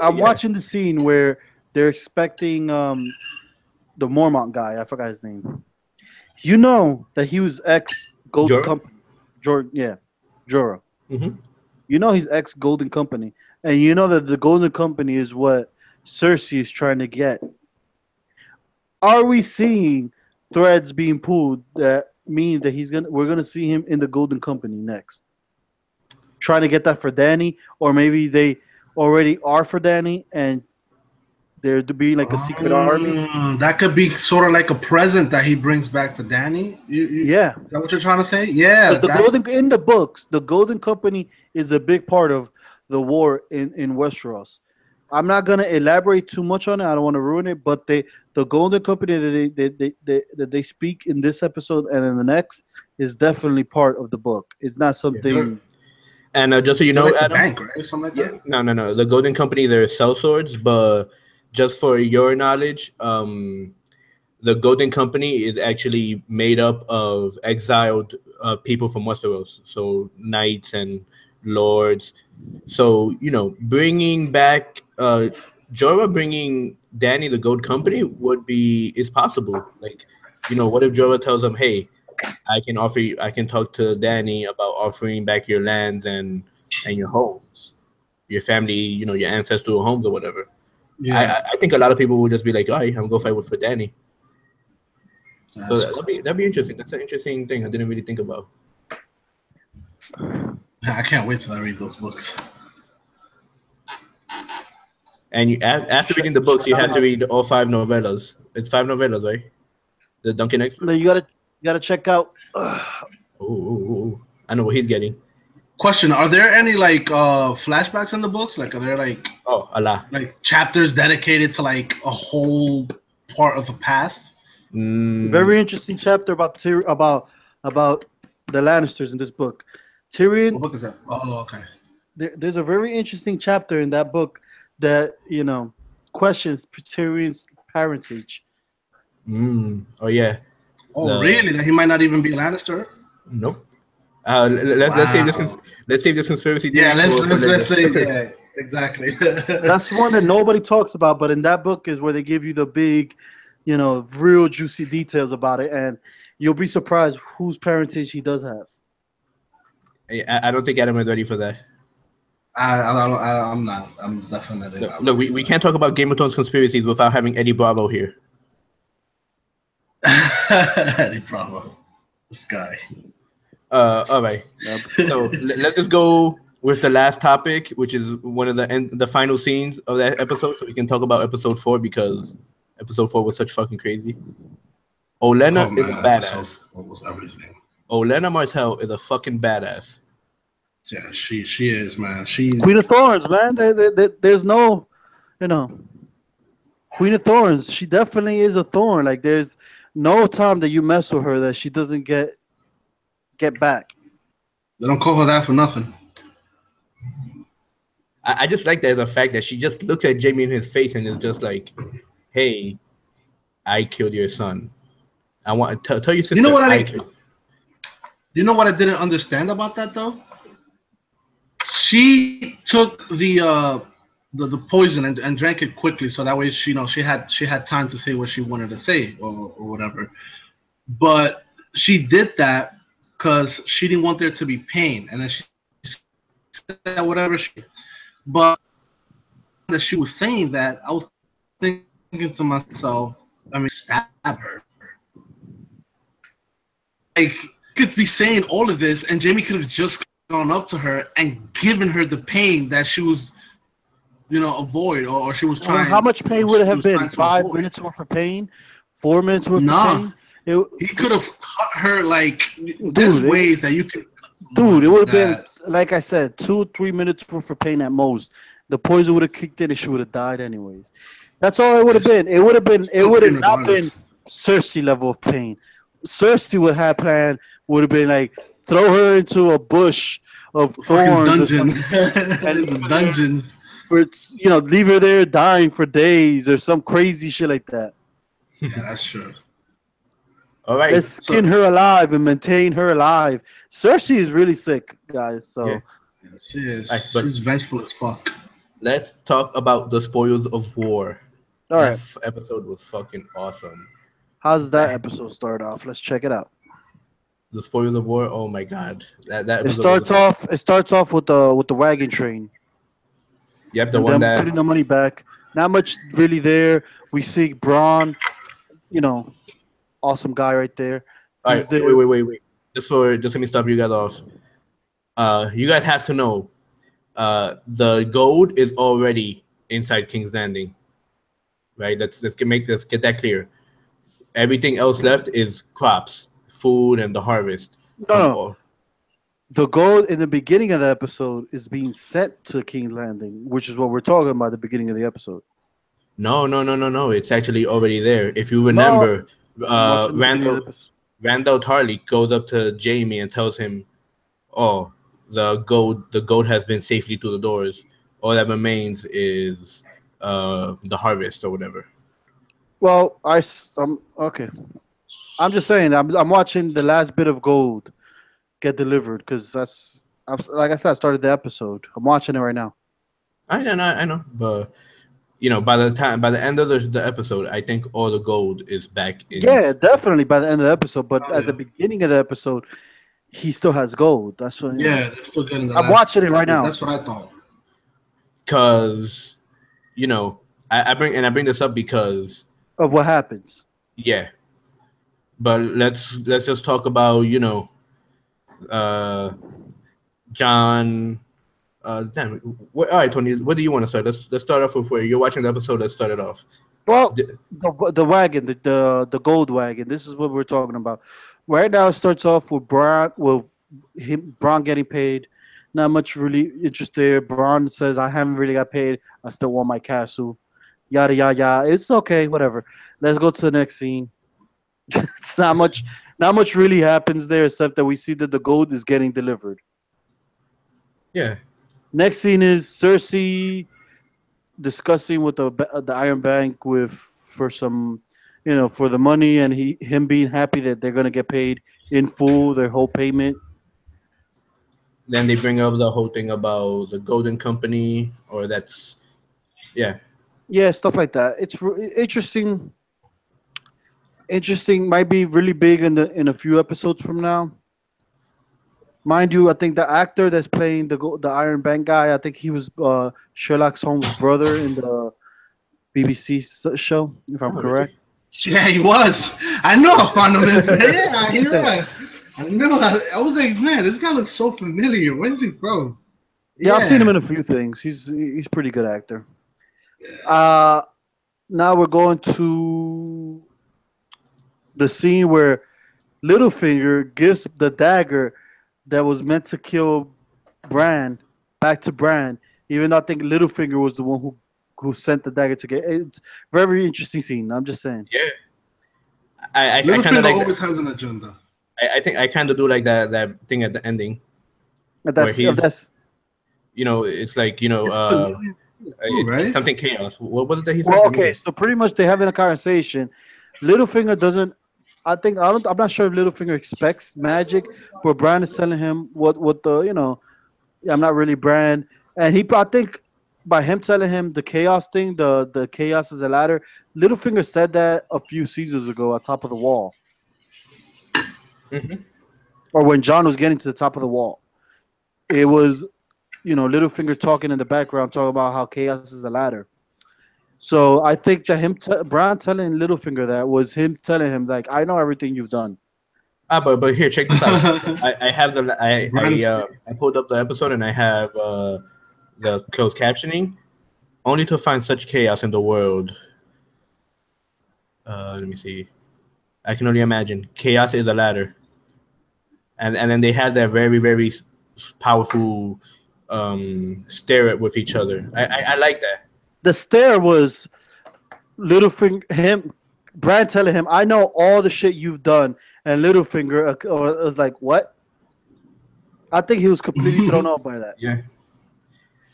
I'm watching the scene where they're expecting the Mormont guy. I forgot his name. You know that he was ex Golden Company. Jorah. Mm-hmm. You know he's ex Golden Company, and you know that the Golden Company is what Cersei is trying to get. Are we seeing threads being pulled that mean that we're gonna see him in the Golden Company next? Trying to get that for Dany, or maybe they already are for Dany and they're to be like a secret army. That could be sort of like a present that he brings back to Dany. Yeah, is that what you're trying to say? Yeah, in the books, the Golden Company is a big part of the war in Westeros. I'm not gonna elaborate too much on it. I don't want to ruin it. But the Golden Company that they speak in this episode and in the next is definitely part of the book. It's not something. And just so you They're know, like the Adam, bank, right? Something like that. no. The Golden Company, they sell swords, but just for your knowledge, the Golden Company is actually made up of exiled people from Westeros, so knights and lords. So bringing back Jorah, bringing Dany the Gold Company is possible. Like, what if Jorah tells them, "Hey, I can talk to Dany about offering back your lands and your homes, your family, your ancestral homes or whatever." Yeah. I think a lot of people will just be like, "All right, I'm gonna go fight for Dany." So That's that'd be interesting. That's an interesting thing I didn't really think about. I can't wait till I read those books. And after reading the books, you have to read all 5 novellas. It's 5 novellas, right? The Duncan X. No, you gotta check out. Oh, I know what he's getting. Question: are there any like flashbacks in the books? Like, are there like Allah. like chapters dedicated to like a whole part of the past? Very interesting chapter about the Lannisters in this book. Tyrion. What book is that? Oh, okay. There's a very interesting chapter in that book that questions Tyrion's parentage. Oh yeah. Really? That he might not even be a Lannister? Nope. Let's save this conspiracy. Yeah, let's say yeah, exactly. That's one that nobody talks about, but in that book is where they give you the big, real juicy details about it, and you'll be surprised whose parentage he does have. I don't think Adam is ready for that. I'm not. I'm definitely not. Look, we can't talk about Game of Thrones conspiracies without having Eddie Bravo here. Eddie Bravo, this guy. All right. So let's just go with the last topic, which is one of the final scenes of that episode, so we can talk about episode 4 because episode 4 was such fucking crazy. Olenna is a badass. Almost everything. Olenna Martell is a fucking badass. Yeah, she is, man. She's Queen of Thorns, man. There's no, Queen of Thorns. She definitely is a thorn. Like, there's no time that you mess with her that she doesn't get back. They don't call her that for nothing. I just like the fact that she just looks at Jamie in his face and is just like, "Hey, I killed your son. I want to tell your sister." You know what I didn't understand about that though? She took the poison and drank it quickly, so that way she had time to say what she wanted to say or whatever. But she did that because she didn't want there to be pain, and then she said whatever but that she was saying that, I was thinking to myself, I mean, stab her. Like, could be saying all of this, and Jamie could have just gone up to her and given her the pain that she was, avoid, or she was trying. How much pain would it have been? 5 minutes worth of pain? 4 minutes worth of pain? He could have cut her like there's ways that you could. Dude, it would have been, like I said, 2-3 minutes worth of pain at most. The poison would have kicked in and she would have died anyways. That's all it would have been. It would have not been Cersei level of pain. Cersei would have planned would have been like throw her into a bush of thorns and dungeons. For leave her there dying for days or some crazy shit like that. Yeah, that's true. All right, let's skin her alive and maintain her alive. Cersei is really sick, guys. So yeah, she is. Right, she's vengeful as fuck. Let's talk about the spoils of war. All right, that episode was fucking awesome. How does that episode start off? Let's check it out. The spoils of war. Oh my god, that it starts off. It starts off with the wagon train. Yep, the one that putting the money back. Not much really there. We see Braun, awesome guy right there. All right, wait. Just let me stop you guys off. You guys have to know, the gold is already inside King's Landing, right? Let's get that clear. Everything else left is crops, food, and the harvest. No. the gold in the beginning of the episode is being sent to King's Landing, which is what we're talking about at the beginning of the episode. No. It's actually already there. If you No, remember, I'm watching the beginning of the episode. Randall Tarley goes up to Jamie and tells him, "Oh, the gold has been safely through the doors. All that remains is the harvest or whatever." Well, okay. I'm just saying. I'm watching the last bit of gold get delivered because like I said, I started the episode. I'm watching it right now. I know, but by the end of the episode, I think all the gold is back in. Yeah, definitely by the end of the episode. But at the beginning of the episode, he still has gold. That's what. Yeah, they're still getting the I'm watching it right now. That's what I thought. Because, I bring this up because of what happens. Yeah, but let's just talk about John. All right, Tony. What do you want to start? Let's start off with where you're watching the episode. Let's start it off. Well, the wagon, the gold wagon. This is what we're talking about. Right now, it starts off with Braun getting paid. Not much really interest there. Braun says, "I haven't really got paid. I still want my castle." Yada yada yada. It's okay, whatever. Let's go to the next scene. It's not much really happens there except that we see that the gold is getting delivered. Yeah. Next scene is Cersei discussing with the Iron Bank for some, for the money, and him being happy that they're gonna get paid in full, their whole payment. Then they bring up the whole thing about the Golden Company, or yeah, stuff like that. It's interesting. Interesting. Might be really big in a few episodes from now. Mind you, I think the actor that's playing the Iron Bank guy, I think he was Sherlock Holmes' brother in the BBC show, if I'm correct. Yeah, he was. I know I found him. Yeah, he was. I know. I was like, man, this guy looks so familiar. Where's he from? Yeah, I've seen him in a few things. He's a pretty good actor. Now we're going to the scene where Littlefinger gives the dagger that was meant to kill Bran back to Bran, even though I think Littlefinger was the one who sent the dagger to get. It's a very interesting scene. I'm just saying. Yeah, I kind of like always has an agenda. I think I kind of do like that thing at the ending. That's it's like it's something chaos. What was it that he said? Well, okay, so pretty much they're having a conversation. Littlefinger doesn't. I'm not sure if Littlefinger expects magic, but Bran is telling him what the I'm not really Bran, and I think by him telling him the chaos thing, the chaos is a ladder. Littlefinger said that a few seasons ago at Top of the Wall, or when Jon was getting to the top of the wall, it was Littlefinger talking in the background, talking about how chaos is a ladder. So I think that Bran telling Littlefinger that was him telling him, like, I know everything you've done. But here, check this out. I have I pulled up the episode and I have the closed captioning. Only to find such chaos in the world. Let me see. I can only imagine. Chaos is a ladder. And then they had that very, very powerful stare with each other. I like that. The stare was Littlefinger, Bran telling him, I know all the shit you've done. And Littlefinger was like, what? I think he was completely thrown off by that. Yeah.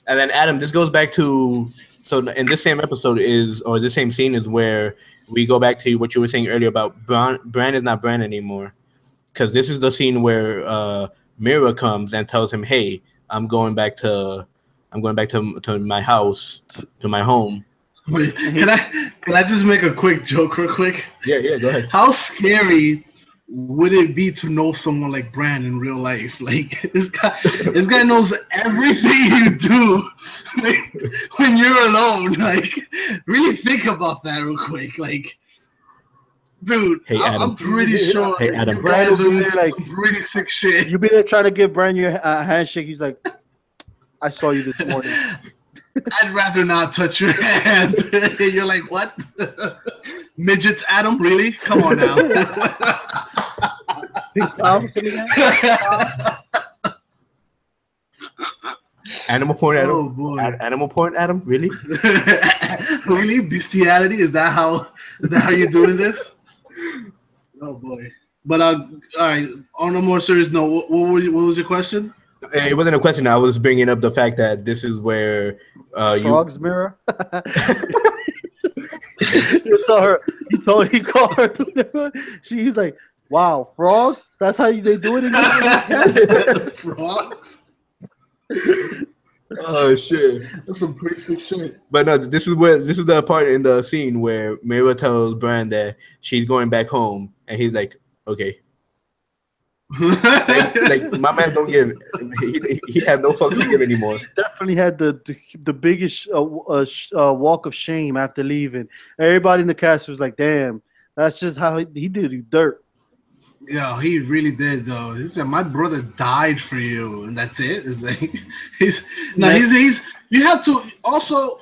And then, Adam, this goes back to, so in this same episode this same scene is where we go back to what you were saying earlier about Bran is not Bran anymore. Because this is the scene where Mira comes and tells him, hey, I'm going back to my house, to my home. Wait, can I just make a quick joke real quick? Yeah, go ahead. How scary would it be to know someone like Bran in real life? Like this guy knows everything you do when you're alone. Like, really think about that real quick. Like, dude, hey, I'm pretty sure Adam. Bran is doing like really sick shit. You be there trying to give Bran your handshake. He's like, I saw you this morning. I'd rather not touch your hand. You're like, what? Midgets, Adam? Really? Come on now. Animal porn, Adam. Oh boy. Animal porn, Adam. Really? Really? Bestiality? Is that how you're doing this? Oh boy. But all right. On a more serious note, what was your question? It wasn't a question. I was bringing up the fact that this is where you. Frog's mirror. You told her. He called her. She's like, "Wow, frogs. That's how they do it in your Frogs? Oh shit! That's some pretty sick shit. But no, this is the part in the scene where Mira tells Bran that she's going back home, and he's like, "Okay." Like my man don't give. He has no fucks to give anymore. He definitely had the biggest walk of shame after leaving. Everybody in the cast was like, "Damn, that's just how he did you dirt." Yeah, he really did though. He said, "My brother died for you," and that's it. It's like he's you have to also.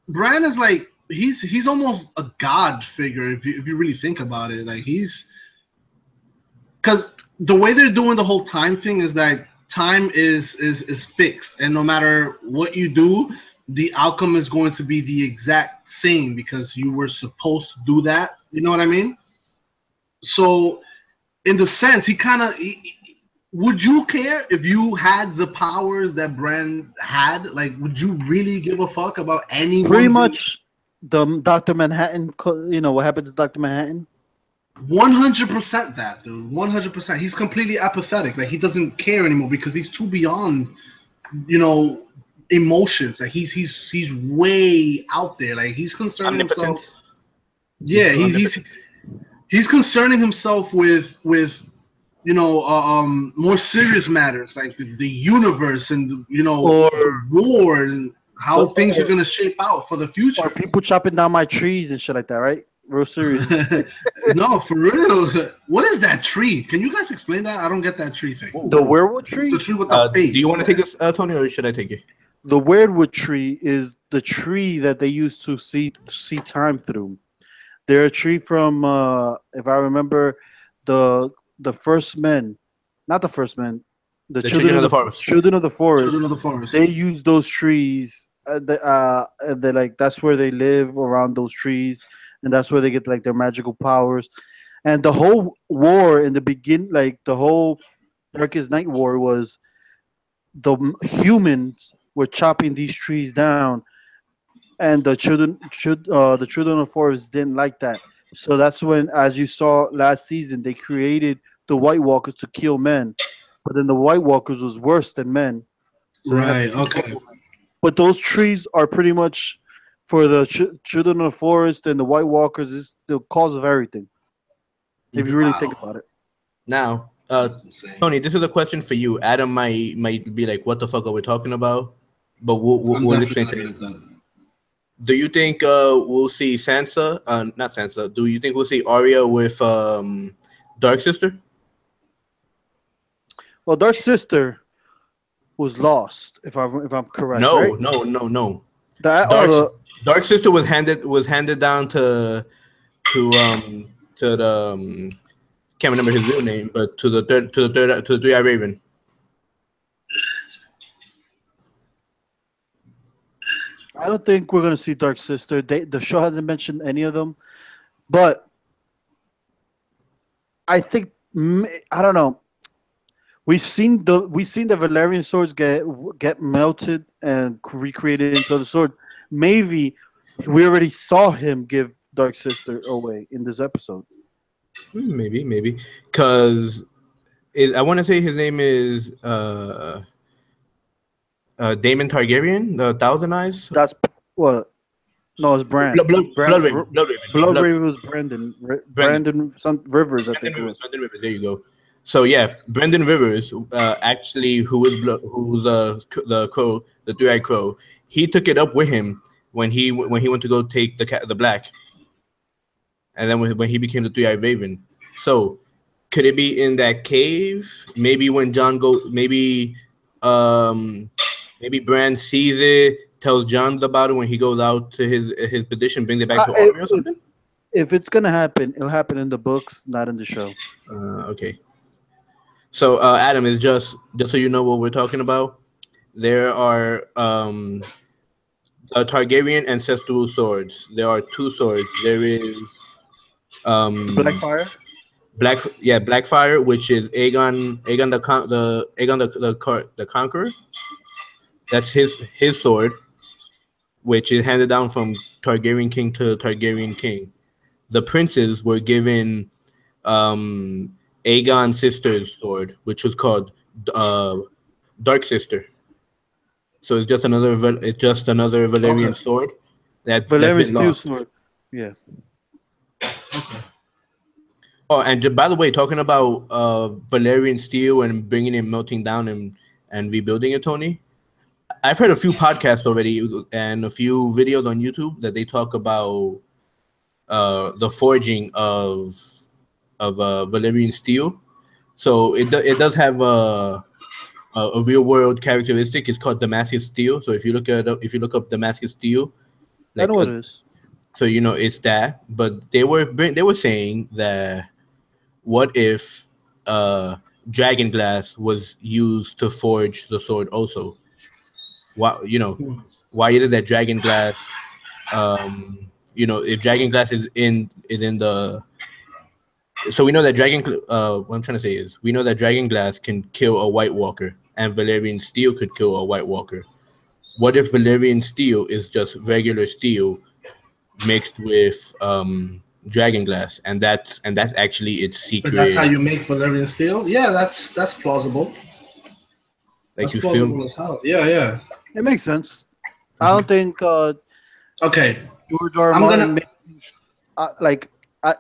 Bran is like he's almost a god figure if you really think about it. Like because the way they're doing the whole time thing is that time is fixed, and no matter what you do, the outcome is going to be the exact same because you were supposed to do that. You know what I mean? So, in the sense, would you care if you had the powers that Bran had? Like, would you really give a fuck about anyone? Pretty much, the Dr. Manhattan. You know what happened to Dr. Manhattan? 100% that, dude. 100%. He's completely apathetic. Like he doesn't care anymore because he's too beyond, emotions. Like he's way out there. Like he's concerning himself. Yeah, he's concerning himself with more serious matters like the universe and or war and how things are gonna shape out for the future. Or people chopping down my trees and shit like that, right? Real serious. No, for real. What is that tree? Can you guys explain that? I don't get that tree thing. The weirwood tree? The tree with the face. Do you want to take this, Tony, or should I take it? The weirwood tree is the tree that they use to see time through. They're a tree from, if I remember, the first men, not the first men, the children of the forest. Children of the forest. Children of the forest. They use those trees. They like that's where they live around those trees. And that's where they get like their magical powers. And the whole war in the beginning, like the whole Darkest Night War, was the humans were chopping these trees down, and the children of the forest didn't like that. So that's when, as you saw last season, they created the White Walkers to kill men, but then the White Walkers was worse than men. So right. Okay. But those trees are pretty much. For the children of the forest and the White Walkers, is the cause of everything. If you really think about it. Now, Tony, this is a question for you. Adam might be like, "What the fuck are we talking about?" But we'll explain to him. Do you think we'll see Sansa? Not Sansa. Do you think we'll see Arya with Dark Sister? Well, Dark Sister was lost. If I'm correct. No, right? no. Dark Sister was handed down to the can't remember his real name, but to the Three-Eyed Raven. I don't think we're gonna see Dark Sister. The show hasn't mentioned any of them, but I think I don't know. We've seen the Valerian swords get melted and recreated into other swords. Maybe we already saw him give Dark Sister away in this episode. Maybe, because I want to say his name is Daemon Targaryen, the Thousand Eyes. That's what? No, it's Bran. Blood Raven was Brandon. Brandon some Rivers, I think it was. Brandon Rivers. There you go. So yeah, Brendan Rivers, actually, who's the crow, the Three-Eyed Crow, he took it up with him when he went to go take the black, and then when he became the Three-Eyed Raven. So could it be in that cave? Maybe when John maybe Bran sees it, tells John about it when he goes out to his petition, brings it back to Arya or something. If it's gonna happen, it'll happen in the books, not in the show. Okay. So Adam, is just so you know what we're talking about. there are Targaryen ancestral swords. There are two swords. There is Blackfire. Blackfire, which is Aegon the Conqueror. That's his sword, which is handed down from Targaryen king to Targaryen king. The princes were given Aegon's sister's sword, which was called Dark Sister. So it's just another Valyrian sword that's Valerian been steel lost. sword. Yeah. Okay. Oh, and by the way, talking about Valerian steel and bringing it melting down and rebuilding it, Tony, I've heard a few podcasts already and a few videos on YouTube that they talk about the forging of Valerian steel. So it does have a real world characteristic. It's called Damascus steel. So if you look up Damascus steel, I know what it is. so you know it's that. But they were saying that what if dragon glass was used to forge the sword also? Why is it that dragon glass? If dragon glass is in the, so we know that what I'm trying to say is we know that dragon glass can kill a White Walker and Valyrian steel could kill a White Walker. What if Valyrian steel is just regular steel mixed with dragon glass, and that's actually its secret? But that's how you make Valyrian steel. Yeah, that's plausible. Like That's you plausible feel? as hell. Yeah. It makes sense. I don't think Okay. George R. R. I'm Martin gonna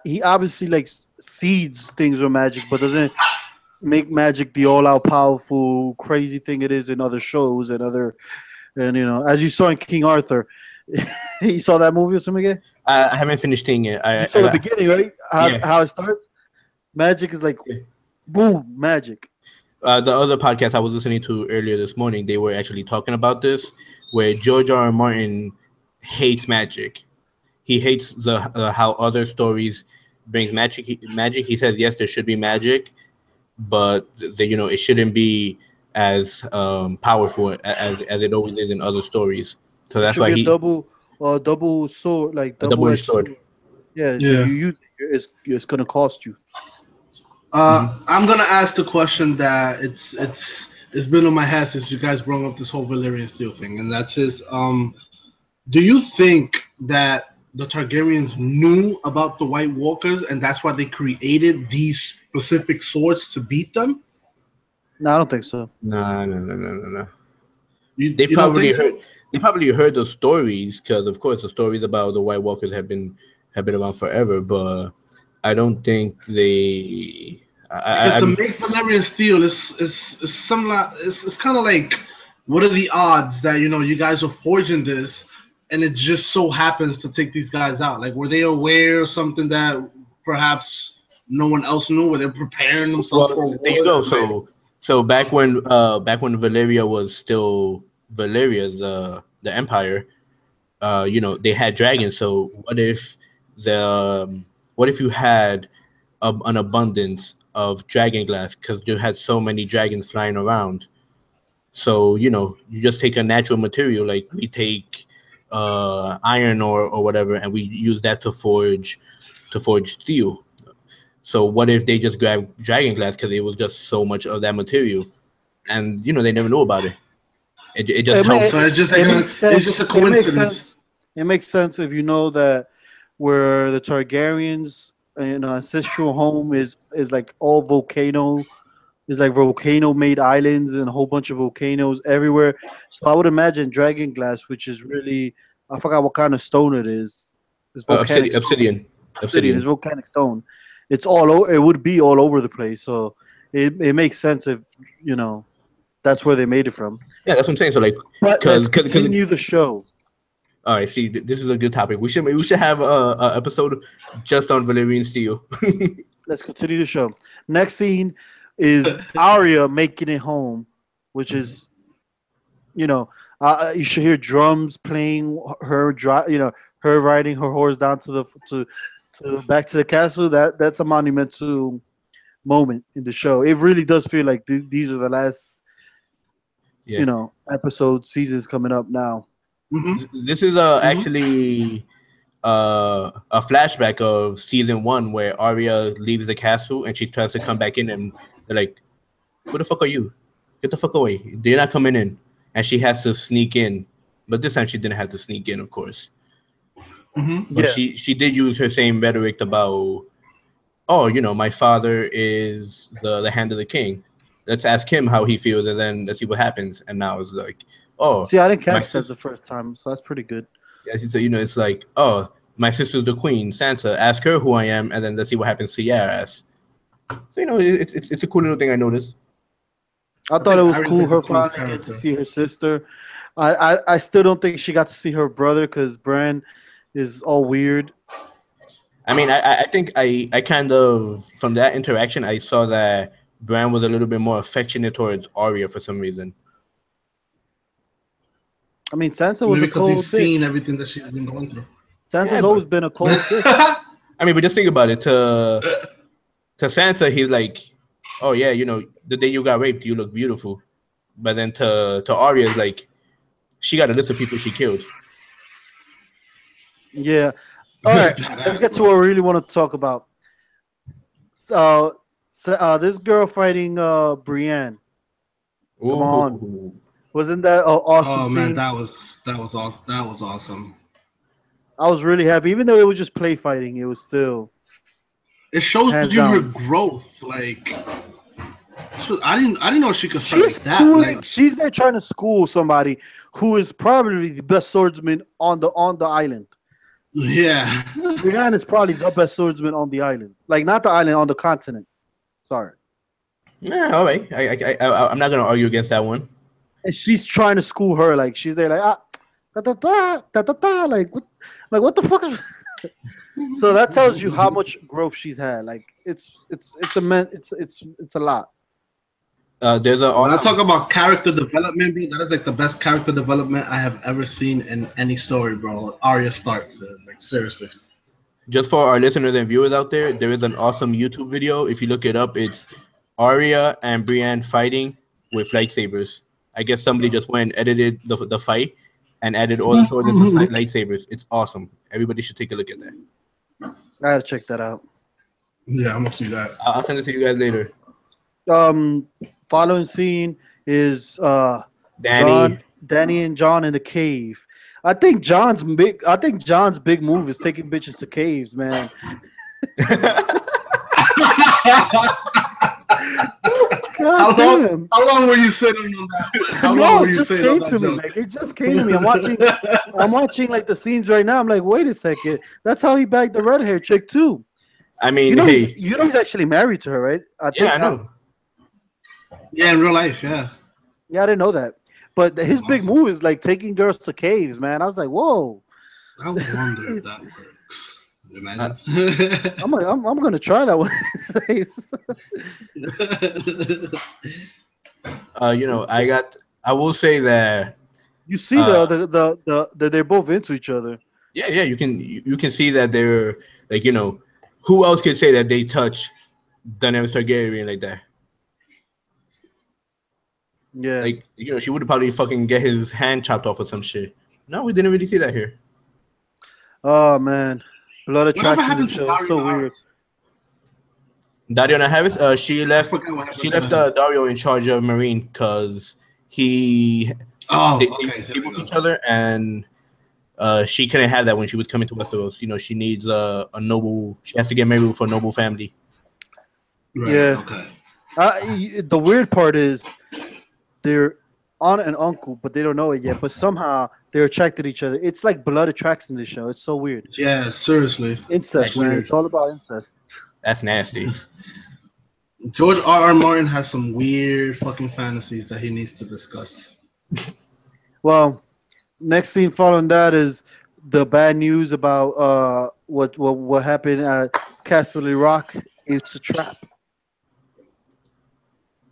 he obviously like seeds things with magic, but doesn't make magic the all-out powerful crazy thing it is in other shows and as you saw in King Arthur. You saw that movie or something again? I haven't finished seeing it. You saw the beginning, right? How it starts. Magic is like, boom, magic. The other podcast I was listening to earlier this morning, they were actually talking about this, where George R. R. Martin hates magic. He hates the how other stories brings magic. He says yes, there should be magic, but it shouldn't be as powerful as it always is in other stories. So that's why he double sword, like double-edged sword. Yeah. When you use it, it's gonna cost you. I'm gonna ask the question that it's been on my head since you guys brought up this whole Valyrian steel thing, and that's do you think that the Targaryens knew about the White Walkers and that's why they created these specific swords to beat them? No, I don't think so. No. You They don't probably think so? heard. They probably heard the stories because, of course, the stories about the White Walkers have been around forever. But I don't think they. To make Valyrian steel is it's kind of like, what are the odds that you guys are forging this, and it just so happens to take these guys out? Like, were they aware of something that perhaps no one else knew? Were they preparing themselves for war? There you go. So back when Valyria was still Valyria's the empire, they had dragons. So what if you had an abundance of dragon glass because you had so many dragons flying around? So you just take a natural material, like we take iron or whatever, and we use that to forge steel. So what if they just grabbed dragon glass because it was just so much of that material, and they never knew about it. It just helps. So it's just a coincidence. It makes sense if you know that where the Targaryens' ancestral home is like all volcano. There's like volcano-made islands and a whole bunch of volcanoes everywhere. So I would imagine dragon glass, which is really, I forgot what kind of stone it is. It's volcanic obsidian. It's volcanic stone. It would be all over the place. So it makes sense if that's where they made it from. Yeah, that's what I'm saying. So let's continue the show. All right, see, this is a good topic. We should have a episode just on Valyrian steel. Let's continue the show. Next scene is Arya making it home, which is, you should hear drums playing. Her riding her horse down to back to the castle. That's a monumental moment in the show. It really does feel like these are the last Yeah. episodes, seasons coming up now. This is actually a flashback of season 1 where Arya leaves the castle and she tries to come back in, and they're like, "Who the fuck are you? Get the fuck away! They're not coming in." And she has to sneak in, but this time she didn't have to sneak in, of course. But she did use her same rhetoric about, my father is the hand of the king. Let's ask him how he feels, and then let's see what happens. And now it's like, oh, see, I didn't catch that the first time, so that's pretty good. Yeah, so it's like, oh, my sister's the queen, Sansa. Ask her who I am, and then let's see what happens to Yaras. So it's a cool little thing I noticed. I thought it was cool her finally getting to see her sister. I still don't think she got to see her brother because Bran is all weird. I mean, I think I kind of, from that interaction, I saw that Bran was a little bit more affectionate towards Arya for some reason. I mean, Sansa was a cold bitch. Because he's seen everything that she's been going through. Sansa's always been a cold bitch. I mean, but just think about it. To Sansa, he's like, oh yeah, the day you got raped, you look beautiful. But then to Arya, like, she got a list of people she killed. Yeah. All right, let's get to what we really want to talk about. This girl fighting Brienne. Come on. Wasn't that awesome? Oh man, scene? that was awesome. That was awesome. I was really happy, even though it was just play fighting. It was still. It shows you her growth. Like, I didn't know she could fight like that. Like, she's there trying to school somebody who is probably the best swordsman on the island. Yeah, Brienne is probably the best swordsman on the island. Like, not the island, on the continent. Sorry. Yeah, all right. I'm not gonna argue against that one. And she's trying to school her. Like, she's there, like like what the fuck is... So that tells you how much growth she's had. Like, it's a lot. When I talk about character development, bro, that is like the best character development I have ever seen in any story, bro. Arya Stark, like, seriously. Just for our listeners and viewers out there is an awesome YouTube video. If you look it up, it's Arya and Brienne fighting with lightsabers. I guess somebody just went and edited the fight and added all the swords into lightsabers. It's awesome. Everybody should take a look at that. I gotta check that out. Yeah, I'm gonna see that. I'll send it to you guys later. Following scene is Danny and Jon in the cave. I think John's big move is taking bitches to caves, man. How long were you sitting on that? It just came to me. Like, it just came to me. I'm watching like the scenes right now. I'm like, wait a second. That's how he bagged the red hair chick too. I mean, he's actually married to her, right? I know. Yeah, in real life, yeah. Yeah, I didn't know that. But his big move is like taking girls to caves, man. I was like, whoa. I wonder if that works. I'm gonna try that one. I will say that you see the they're both into each other. Yeah, you can see that they're like, who else could say that they touch Daenerys Targaryen like that? Yeah, like, she would probably fucking get his hand chopped off or some shit. No, we didn't really see that here. Oh man, a lot of tracks in the show. It's so weird. Dario Harris, she left Dario in charge of Marine because they moved each other, and she couldn't have that when she was coming to Westeros. She needs a noble. She has to get married for a noble family. Right, yeah. Okay. The weird part is they're aunt and uncle, but they don't know it yet. But somehow they're attracted to each other. It's like blood attracts in this show. It's so weird. Yeah, seriously. Incest, man. It's all about incest. That's nasty. George R.R. Martin has some weird fucking fantasies that he needs to discuss. Well, next scene following that is the bad news about what happened at Castle Rock. It's a trap.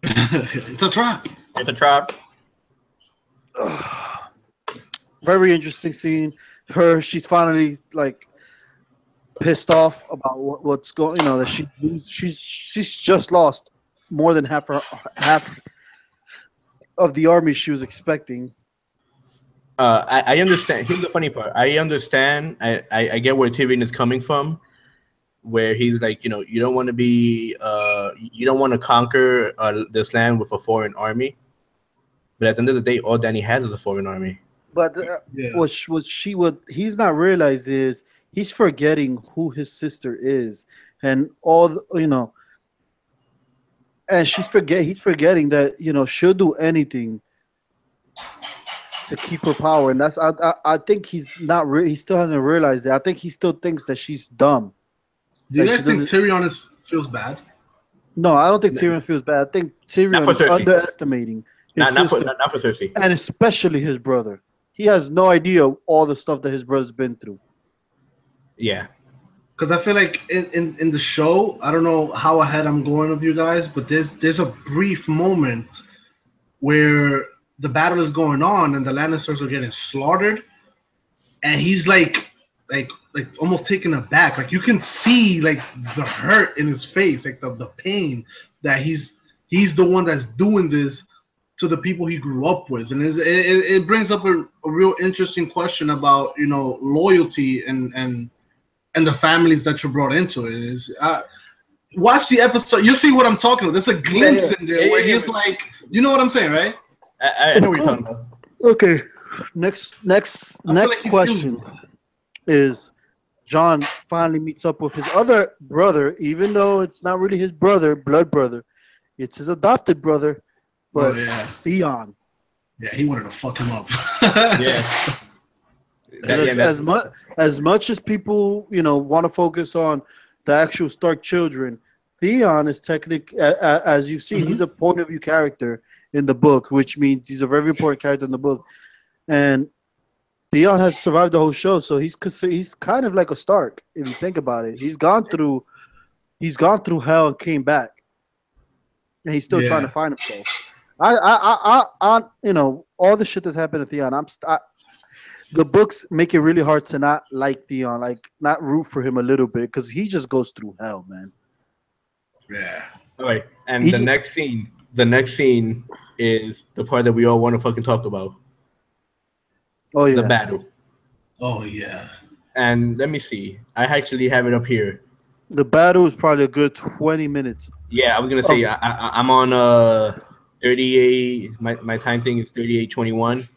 It's a trap. It's a trap. Very interesting scene. She's finally like pissed off about what's going. That she's just lost more than half of the army she was expecting. I understand. Here's the funny part. I understand. I get where Tyrion is coming from, where he's like, you know, you don't want to be, you don't want to conquer this land with a foreign army. But at the end of the day, all Danny has is a foreign army. But Yeah. what he's not realized is he's forgetting who his sister is, and you know, and he's forgetting that, you know, she'll do anything to keep her power, and that's I think he's not he still hasn't realized it. I think he still thinks that she's dumb. Do you Like, guys think Tyrion feels bad? No, I don't think Tyrion feels bad. I think Tyrion is underestimating his sister, not for Cersei, and especially his brother. He has no idea all the stuff that his brother's been through. Yeah. Because I feel like in the show, I don't know how ahead I'm going with you guys, but there's a brief moment where the battle is going on and the Lannisters are getting slaughtered, and he's like almost taken aback. Like you can see like the hurt in his face, like the pain that he's the one that's doing this to the people he grew up with, and it brings up a real interesting question about, you know, loyalty and the families that you brought into it. Is watch the episode, you see what I'm talking about. There's a glimpse in there where he's like, you know what I'm saying, right? I know what you're talking about. Okay, next question is Jon finally meets up with his other brother, even though it's not really his brother, blood brother. It's his adopted brother, but Theon. Yeah, he wanted to fuck him up. Yeah. As much as people, you know, want to focus on the actual Stark children, Theon is technically, as you've seen, he's a point of view character in the book, which means he's a very important character in the book. And Theon has survived the whole show, so he's kind of like a Stark if you think about it. He's gone through hell and came back, and he's still trying to find himself. I you know, all the shit that's happened to Theon, the books make it really hard to not like Theon, like not root for him a little bit, because he just goes through hell, man. Yeah. All right, and the next scene is the part that we all want to fucking talk about. Oh yeah, the battle. Oh yeah. And let me see. I actually have it up here. The battle is probably a good 20 minutes. Yeah, I was gonna say I'm on 38. My time thing is 38:21,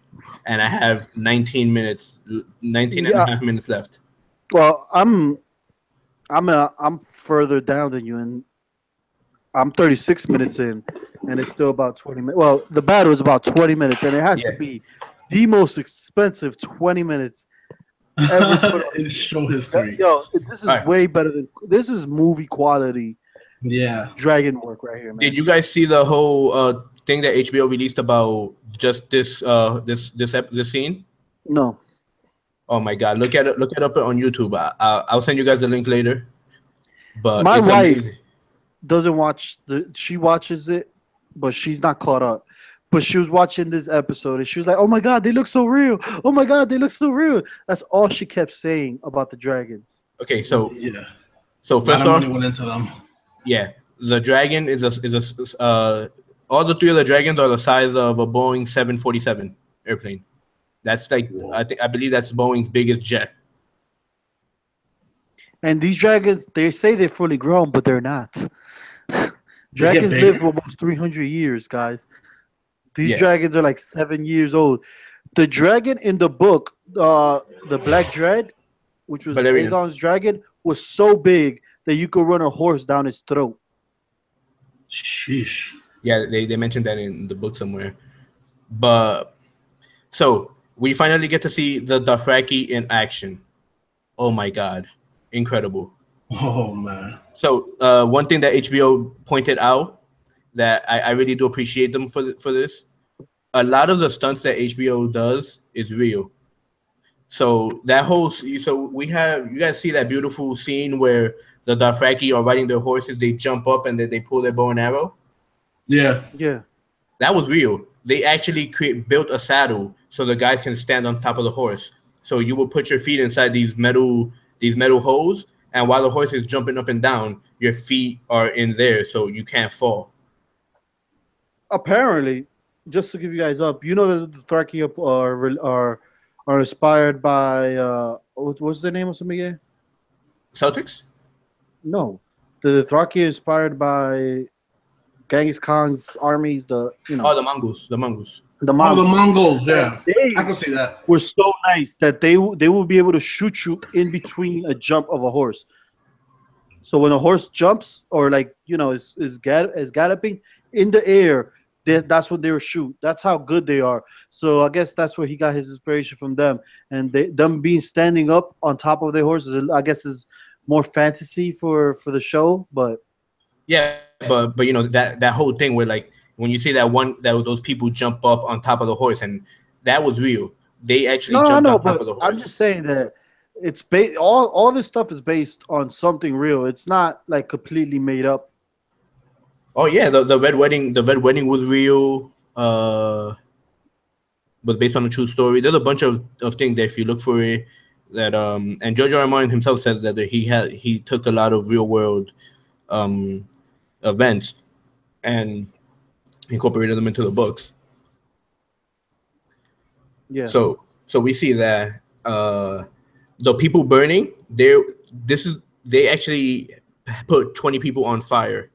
and I have 19 minutes, 19 and a half minutes left. Well, I'm further down than you, and I'm 36 minutes in, and it's still about 20 minutes. Well, the battle is about 20 minutes, and it has to be the most expensive 20 minutes ever put in show history. Yo, this is way better than this is movie quality. Yeah, dragon work right here, man. Did you guys see the whole thing that HBO released about just this scene? No. Oh my god, look it up on YouTube. I'll send you guys the link later. But my wife doesn't watch she watches it, but she's not caught up. But she was watching this episode and she was like, "Oh my god, they look so real! Oh my god, they look so real!" That's all she kept saying about the dragons. Okay, so so first off, went into them. Yeah, the dragon is all the three of the dragons are the size of a Boeing 747 airplane. That's like I believe that's Boeing's biggest jet. And these dragons, they say they're fully grown, but they're not. Dragons live almost 300 years, guys. These dragons are like 7 years old. The dragon in the book, the Black Dread, which was Aegon's dragon, was so big that you could run a horse down his throat. Sheesh. Yeah, they mentioned that in the book somewhere. But so we finally get to see the Dothraki in action. Oh my god, incredible! Oh man. So one thing that HBO pointed out that I really do appreciate them for this. A lot of the stunts that HBO does is real. So that whole you guys see that beautiful scene where the Dothraki are riding their horses, they jump up and then they pull their bow and arrow. Yeah. That was real. They actually built a saddle so the guys can stand on top of the horse. So you will put your feet inside these metal holes, and while the horse is jumping up and down, your feet are in there so you can't fall. Apparently, just to give you guys up, you know that the Dothraki are inspired by what's the name of some again? Celtics? No, the Dothraki are inspired by Genghis Khan's armies. Oh, the Mongols. The Mongols. The Oh, the Mongols. Mongols, yeah. They I can see that. were so nice that they will be able to shoot you in between a jump of a horse. So when a horse jumps or is galloping in the air, that's what they will shoot. That's how good they are. So I guess that's where he got his inspiration from them. And them being standing up on top of their horses, I guess, is more fantasy for the show. But yeah, but that whole thing where like when you see those people jump up on top of the horse, and that was real. They actually jumped on top of the horse. I'm just saying that it's all this stuff is based on something real. It's not like completely made up. Oh yeah, the Red Wedding was real. Was based on a true story. There's a bunch of things that if you look for it, that and George R. R. Martin himself says that he took a lot of real world events and incorporated them into the books. Yeah. So we see that the people burning they actually put 20 people on fire,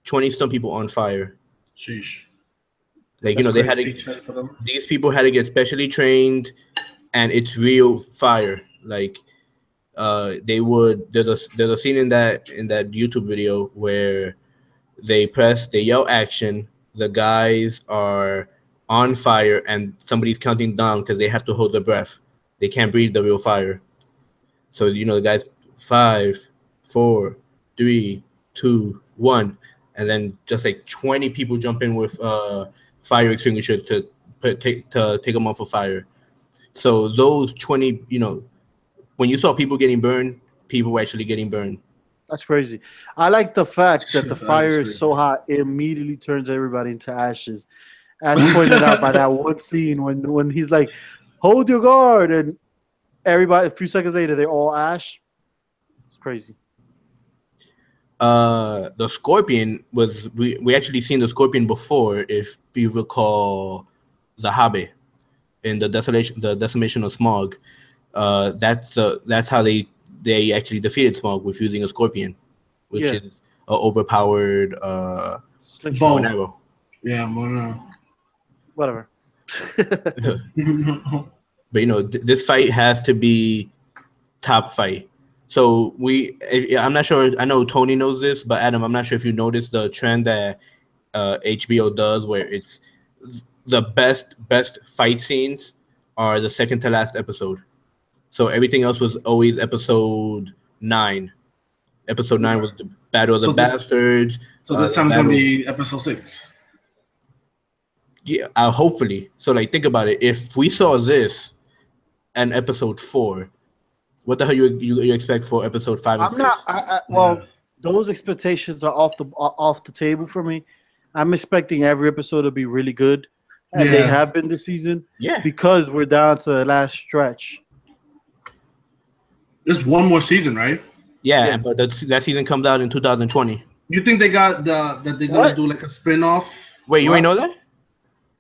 20 some people on fire. Sheesh. Like That's they had to, these people had to get specially trained, and it's real fire. Like there's a scene in that YouTube video where they yell action, the guys are on fire, and somebody's counting down because they have to hold their breath. They can't breathe the real fire. So the guys 5, 4, 3, 2, 1, and then just like 20 people jump in with fire extinguishers to take them off of fire. So those 20, when you saw people getting burned, people were actually getting burned. That's crazy. I like the fact that the fire is so hot, it immediately turns everybody into ashes. As pointed out by that one scene when he's like, hold your guard, and everybody, a few seconds later, they're all ash. It's crazy. The scorpion we actually seen the scorpion before, if you recall the Hobbit in the decimation of Smaug. That's how they actually defeated Smaug, with using a scorpion, which is an overpowered bow and arrow. Yeah, no. Whatever. But this fight has to be top fight. So I'm not sure. I know Tony knows this, but Adam, I'm not sure if you noticed the trend that HBO does, where it's the best fight scenes are the second to last episode. So everything else was always episode 9. Episode 9 was the Battle of the Bastards. So this time it's gonna be episode 6. Yeah, hopefully. So like, think about it. If we saw this and episode 4, what the hell you expect for episode 5 and 6? Those expectations are off the table for me. I'm expecting every episode to be really good, and they have been this season. Yeah, because we're down to the last stretch. There's one more season, right? Yeah. But that season comes out in 2020. You think they got that they're gonna do like a spin-off? Wait, you ain't know that?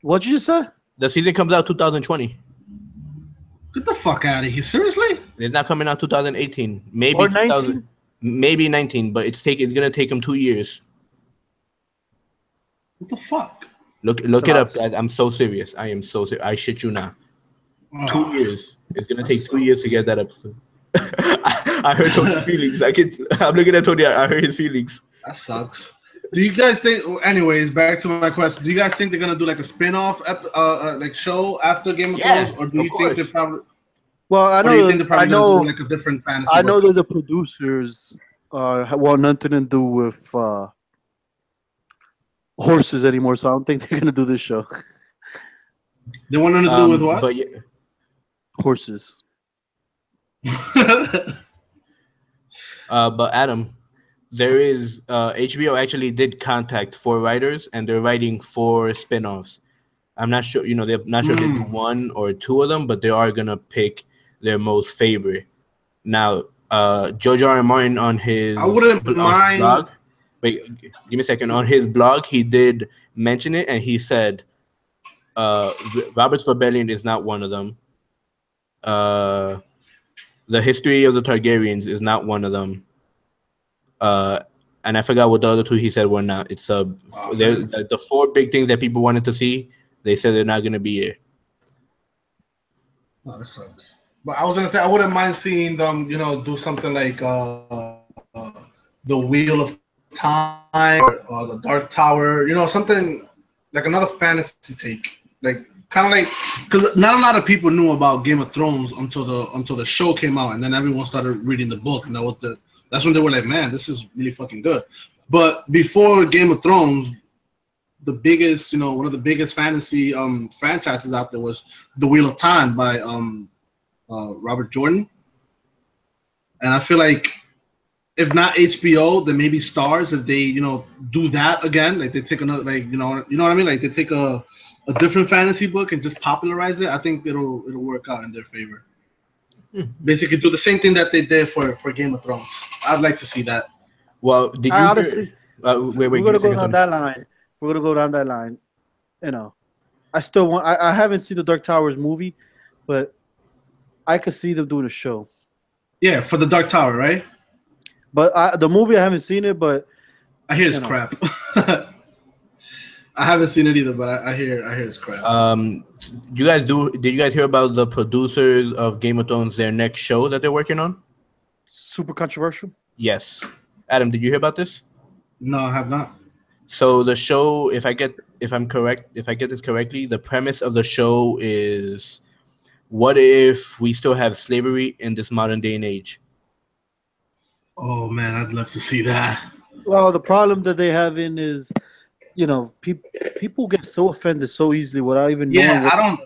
What'd you just say? The season comes out 2020. Get the fuck out of here! Seriously? It's not coming out 2018. Maybe or 19. Maybe 19, but it's gonna take them 2 years. What the fuck? Look it up, guys. I'm so serious. I am so serious. I shit you not. 2 years. It's gonna take 2 years to get that episode. I heard Tony's feelings. I'm looking at Tony. I heard his feelings. That sucks. Do you guys think? Anyways, back to my question. Do you guys think they're gonna do like a spin-off, like show after Game of Thrones, or do you think they're probably? Well, I know. I know. Like a different fantasy. I know that the producers want nothing to do with horses anymore, so I don't think they're gonna do this show. They want nothing to do with what? But horses. But Adam, there is HBO actually did contact 4 writers, and they're writing 4 spin-offs. I'm not sure, they're not sure if they do 1 or 2 of them, but they are gonna pick their most favorite. Now, George R. R. Martin on his blog. Wait, give me a second. On his blog, he did mention it, and he said Robert's Rebellion is not one of them. The History of the Targaryens is not one of them. And I forgot what the other two he said were not. It's the four big things that people wanted to see. They said they're not gonna be here. Oh, that sucks. But I was gonna say I wouldn't mind seeing them, do something like the Wheel of Time or the Dark Tower, something like another fantasy take, like kind of like because not a lot of people knew about Game of Thrones until the show came out, and then everyone started reading the book, and that's when they were like, man, this is really fucking good. But before Game of Thrones, the biggest, one of the biggest fantasy franchises out there was The Wheel of Time by Robert Jordan, and I feel like if not HBO, then maybe Stars. If they do that again, like they take another, like what I mean, like they take a different fantasy book and just popularize it. I think it'll work out in their favor. Basically, do the same thing that they did for Game of Thrones. I'd like to see that. Well, did you honestly, wait, we're gonna go down that line. We're gonna go down that line. I still want. I haven't seen the Dark Towers movie, but I could see them doing a show. Yeah, for the Dark Tower, right? But the movie, I haven't seen it. But I hear it's crap. I haven't seen it either, but I hear it's crap. Did you guys hear about the producers of Game of Thrones, their next show that they're working on? Super controversial. Yes. Adam, did you hear about this? No, I have not. So the show, if I get this correctly, the premise of the show is, what if we still have slavery in this modern day and age? Oh man, I'd love to see that. Well, the problem that they have in is, people get so offended so easily without even knowing. I don't.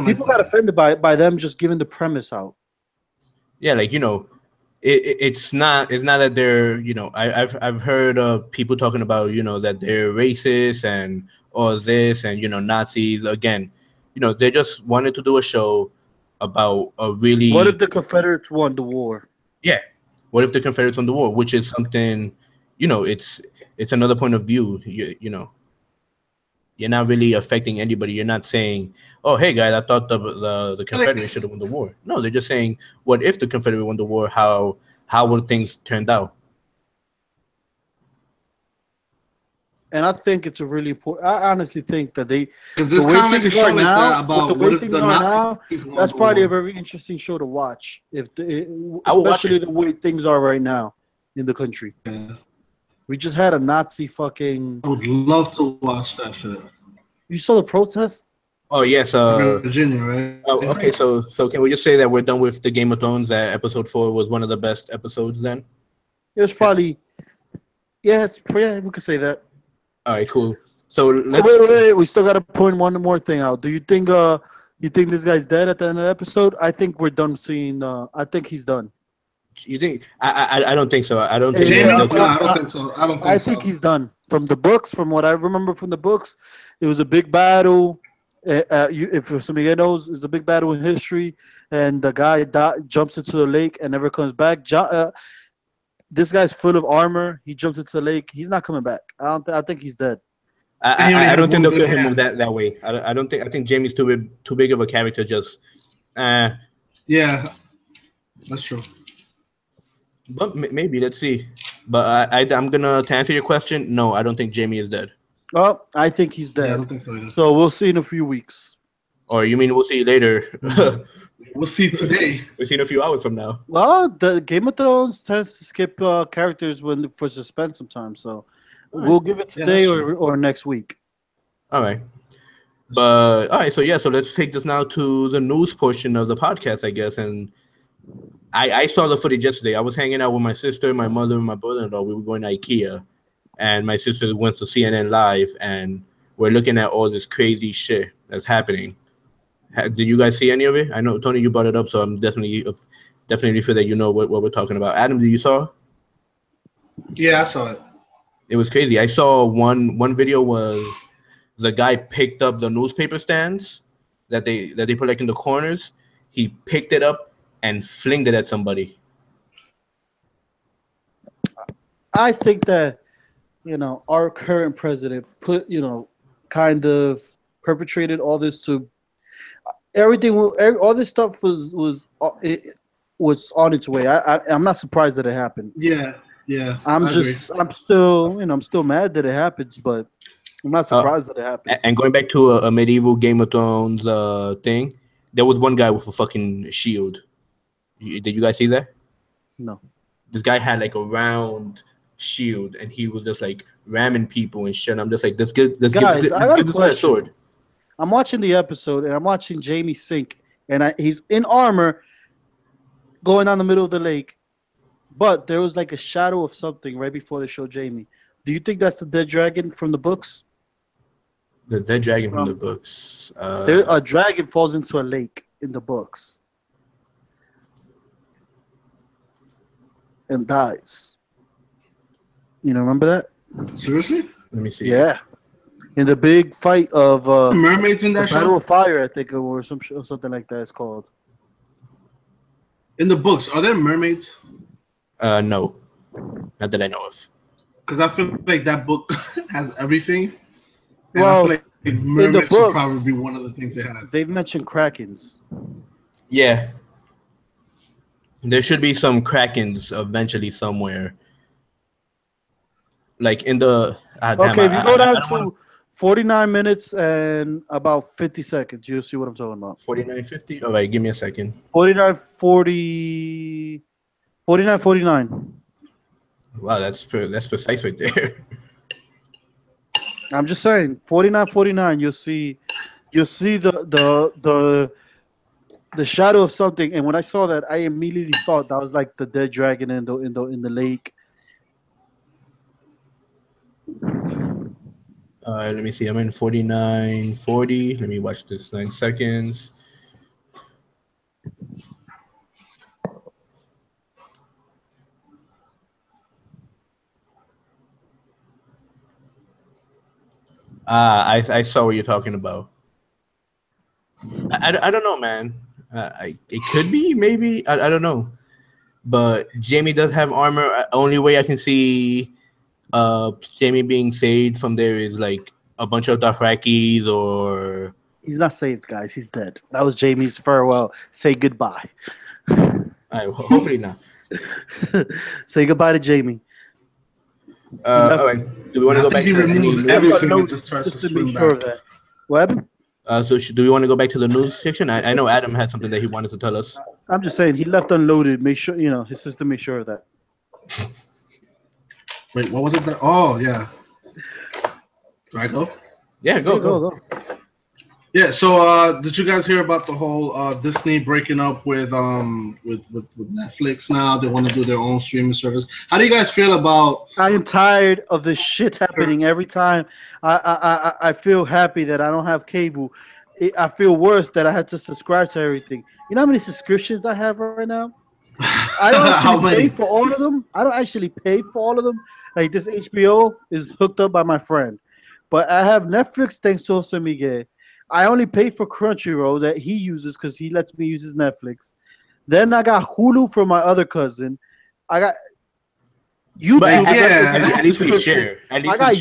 People got offended by them just giving the premise out. Yeah, like it's not that they're I've heard of people talking about that they're racist and all this and Nazis again. They just wanted to do a show about a really. What if the Confederates won the war? Yeah. What if the Confederates won the war? Which is something, it's another point of view. You're not really affecting anybody. You're not saying, "Oh, hey guys, I thought the Confederates should have won the war." No, they're just saying, "What if the Confederates won the war? How would things turned out?" And I think it's a really important. I honestly think that the way things are now, about what if the Nazis now, that's probably a very interesting show to watch. Especially the way things are right now in the country. Yeah. We just had a Nazi fucking. I would love to watch that shit. You saw the protest? Oh yes, Virginia, right? Okay, so can we just say that we're done with the Game of Thrones? That episode 4 was one of the best episodes. Then it was probably. Yeah, we could say that. All right, cool. So let's wait. We still got to point one more thing out. Do you think this guy's dead at the end of the episode? I think we're done seeing. I think he's done. You think? I don't think so. I don't think. I don't think so. I think he's done. From the books, from what I remember from the books, it was a big battle. If somebody knows, it's a big battle in history, and the guy jumps into the lake and never comes back. This guy's full of armor. He jumps into the lake. He's not coming back. I think he's dead. I don't think they'll kill him that way. I don't think. I think Jamie's too big of a character. Just. Yeah, that's true. But maybe, let's see. But I'm gonna to answer your question. No, I don't think Jamie is dead. Oh, I think he's dead. Yeah, I don't think so either. So we'll see in a few weeks. Or you mean we'll see later? We'll see today. We'll see in a few hours from now. Well, the Game of Thrones tends to skip characters for suspense sometimes. So we'll give it today or next week. All right. But all right, so let's take this now to the news portion of the podcast, I guess. And I saw the footage yesterday. I was hanging out with my sister, my mother, and my brother-in-law. We were going to IKEA, and my sister went to CNN Live, and we're looking at all this crazy shit that's happening. Did you guys see any of it? I know, Tony, you brought it up, so I'm definitely feel that you know what we're talking about. Adam, did you saw? Yeah, I saw it. It was crazy. I saw one video was the guy picked up the newspaper stands that they put like in the corners. He picked it up and flinged it at somebody. I think that our current president kind of perpetrated all this to everything. All this stuff was on its way. I'm not surprised that it happened. Yeah, I'm still mad that it happens, but I'm not surprised that it happens. And going back to a medieval Game of Thrones thing, there was one guy with a fucking shield. Did you guys see that? No. This guy had like a round shield, and he was just like ramming people and shit. I'm just like, let's give this a sword. I'm watching the episode, and I'm watching Jamie sink, and he's in armor, going down the middle of the lake, but there was like a shadow of something right before they showed Jamie. Do you think that's the dead dragon from the books? The dead dragon from the books. A dragon falls into a lake in the books and dies. You know, remember that? Seriously? Let me see. Yeah. In the big fight of mermaids in that show? Battle of Fire, I think, or something like that. It's called. In the books, are there mermaids? No, not that I know of. Because I feel like that book has everything. And Well, I feel like mermaids in the would books, probably be one of the things they have. they've mentioned krakens. Yeah, there should be some krakens eventually somewhere. Like in the Okay, if you go down to 49 minutes and about 50 seconds, you'll see what I'm talking about. 49.50. All right, give me a second. 49.49. Wow, that's precise right there. I'm just saying, 49.49. You'll see the shadow of something. And when I saw that, I immediately thought that was like the dead dragon in the lake. All right, let me see. I'm in 49.40. Let me watch this 9 seconds. I saw what you're talking about. I don't know, man. It could be, maybe. I don't know. But Jamie does have armor. Only way I can see Jamie being saved from there is like a bunch of Dothrakis or... He's not saved, guys. He's dead. That was Jamie's farewell. Say goodbye. Hopefully not. Say goodbye to Jamie. All right. Do we want to go back to everything and just tries to swim back? What? So do we want to go back to the news section? I know Adam had something that he wanted to tell us. I'm just saying he left unloaded. Make sure his sister made sure of that. Wait, what was it? Oh yeah. Do I go? Yeah, go. Yeah. So did you guys hear about the whole Disney breaking up with Netflix now? They want to do their own streaming service. How do you guys feel about? I am tired of this shit happening every time. I feel happy that I don't have cable. I feel worse that I had to subscribe to everything. You know how many subscriptions I have right now? I don't actually pay for all of them. Like this HBO is hooked up by my friend, but I have Netflix thanks to Jose Miguel. I only pay for Crunchyroll that he uses because he lets me use his Netflix. Then I got Hulu from my other cousin. I got YouTube. At least we share. I got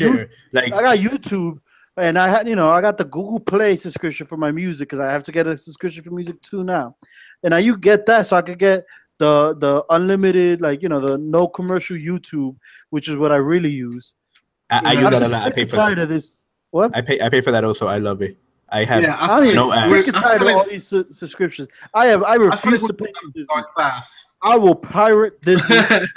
YouTube, and I got the Google Play subscription for my music because I have to get a subscription for music too now. And now you get that, so I could get the unlimited, the no commercial YouTube, which is what I really use. I use that a lot. I pay for that. Of this. What? I pay for that also. I love it. I have no ads. I'm sick and tired of all these subscriptions. I refuse to pay for Disney. I will pirate Disney. Edit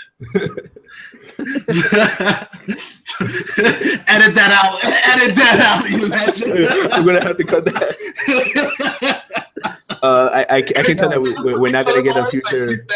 that out. You imagine? I'm gonna have to cut that. I can tell that we're not gonna get a future.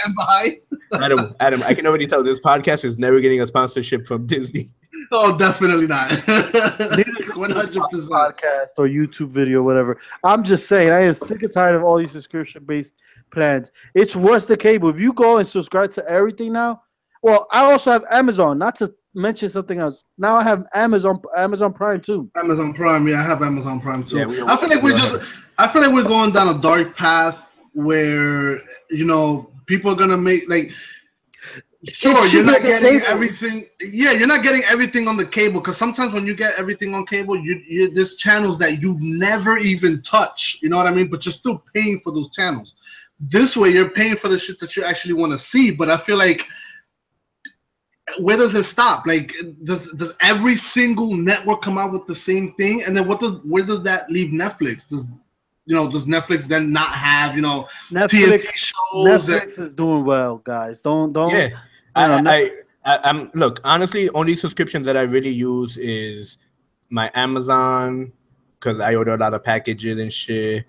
Adam, I can already tell this podcast is never getting a sponsorship from Disney. Oh, definitely not. 100% podcast or YouTube video, whatever. I'm just saying, I am sick and tired of all these subscription-based plans. It's worse than cable. If you go and subscribe to everything now, well, I also have Amazon. Not to mention something else. Now I have Amazon Prime too. Amazon Prime, yeah, I have Amazon Prime too. Yeah, I feel like we're going down a dark path where people are gonna make Sure, you're cheaper not than getting cable. everything. Yeah, you're not getting everything on the cable because sometimes when you get everything on cable, there's channels that you never even touch. You know what I mean? But you're still paying for those channels. This way, you're paying for the shit that you actually want to see. But I feel like, where does it stop? Like, does every single network come out with the same thing? And then where does that leave Netflix? Does Netflix then not have TNT Netflix, shows? Netflix is doing well, guys. Don't. Yeah, You know, I'm look, honestly, only subscription that I really use is my Amazon because I order a lot of packages and shit.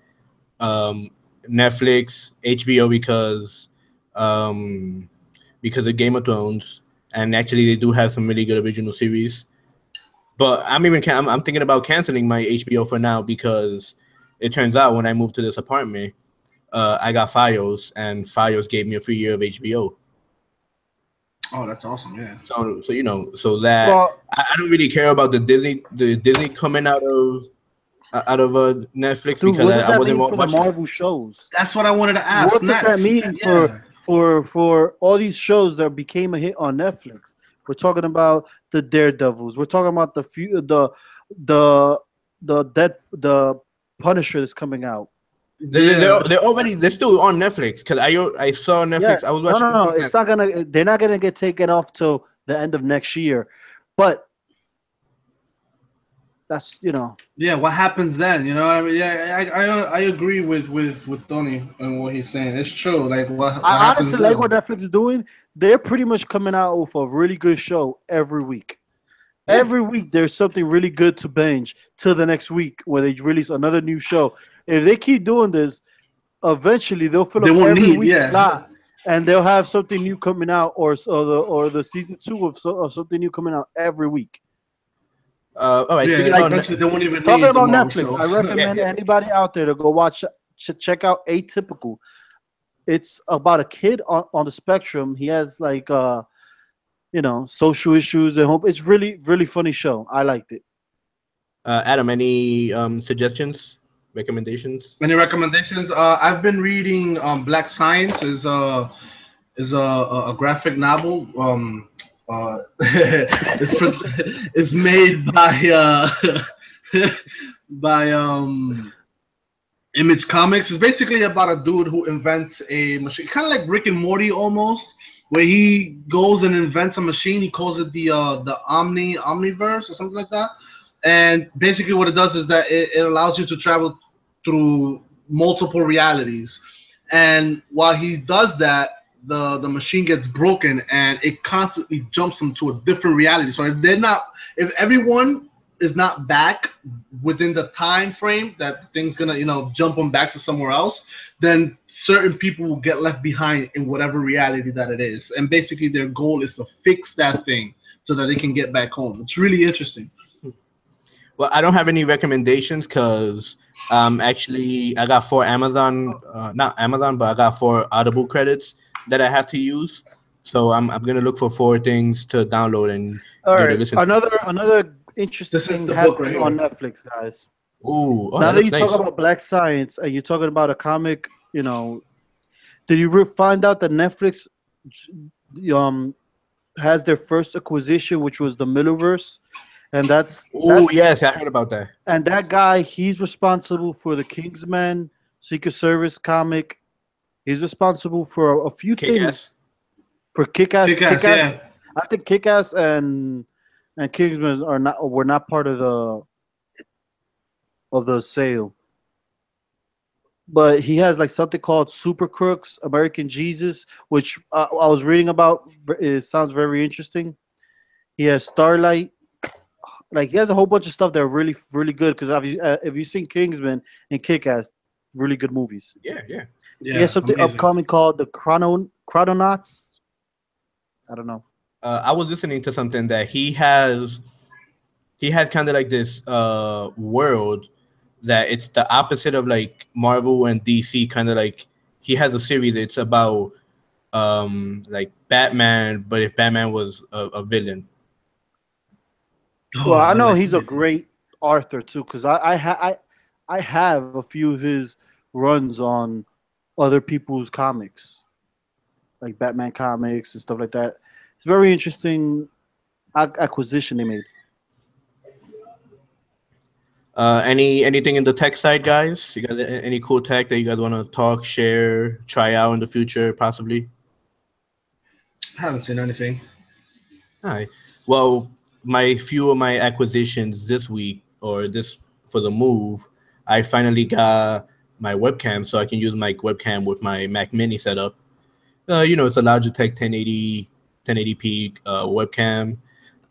Um, Netflix, HBO because of Game of Thrones, and actually they do have some really good original series. But I'm thinking about canceling my HBO for now because it turns out when I moved to this apartment, I got Fios, and Fios gave me a free year of HBO. Oh, that's awesome! Yeah. So that well, I don't really care about the Disney coming out of Netflix dude, because what does I that wasn't mean for the watching it. Marvel shows? That's what I wanted to ask What does that next. mean Yeah. for all these shows that became a hit on Netflix? We're talking about the Daredevils. We're talking about the Punisher that's coming out. They're still on Netflix because I saw Yeah, Netflix. I was no, watching. no, no. It's not gonna. They're not gonna get taken off till the end of next year. But that's Yeah, what happens then? You know what I mean? Yeah, I agree with Tony and what he's saying. It's true. Like what I happens honestly like what then? Netflix is doing. They're pretty much coming out with a really good show every week. Yeah. Every week there's something really good to binge till the next week where they release another new show. If they keep doing this, eventually they'll fill They up won't every need, week's yeah. slot, and they'll have something new coming out, or the season 2 of something new coming out every week. All right. Yeah, Speaking Like, about eventually they won't even talking need the about Marvel Netflix, I shows. recommend yeah. anybody out there to go watch, check out Atypical. It's about a kid on the spectrum. He has like social issues and hope. It's really funny show. I liked it. Adam, any suggestions, recommendations? Any recommendations? I've been reading Black Science is a graphic novel. It's made by by Image Comics. It's basically about a dude who invents a machine, kind of like Rick and Morty almost, where he goes and invents a machine. He calls it the Omniverse or something like that. And basically, what it does is that it allows you to travel through multiple realities. And while he does that, the machine gets broken and it constantly jumps them to a different reality. So if everyone is not back within the time frame that the thing's gonna jump them back to somewhere else, then certain people will get left behind in whatever reality that it is. And basically their goal is to fix that thing so that they can get back home. It's really interesting. Well, I don't have any recommendations because actually I got 4 Amazon, not Amazon, but I got 4 Audible credits that I have to use. So I'm gonna look for 4 things to download and All to right, listen. another interesting This is thing the book happening right on here. Netflix, guys. Ooh, oh, Now that that you looks talk nice. about Black Science and you're talking about a comic, did you find out that Netflix um has their first acquisition, which was the Millerverse, and Oh yes, I heard about that. that guy, he's responsible for the Kingsman Secret Service comic. He's responsible for a few Kick-Ass. things. For Kick-Ass, Kick-Ass, Kick-Ass, yeah. I think Kick-Ass and Kingsman were not part of the sale. But he has like something called Super Crooks, American Jesus, which I was reading about. It sounds very interesting. He has Starlight. Like, he has a whole bunch of stuff that are really really good. Because if you've seen Kingsman and Kick-Ass, really good movies. Yeah. He has something amazing. upcoming called the Chrononauts. I don't know. I was listening to something that he has kind of like this world that it's the opposite of like Marvel and DC. Kind of like he has a series that's about like Batman, but if Batman was a villain. Well, I I know like he's a it. great author too, because I have a few of his runs on other people's comics, like Batman comics and stuff like that. it's very interesting acquisition they made. Anything in the tech side, guys? You got any cool tech that you guys want to talk, share, try out in the future, possibly? I haven't seen anything. All right. Well, few of my acquisitions this week or this for the move, I finally got my webcam, so I can use my webcam with my Mac Mini setup. It's a Logitech 1080p webcam.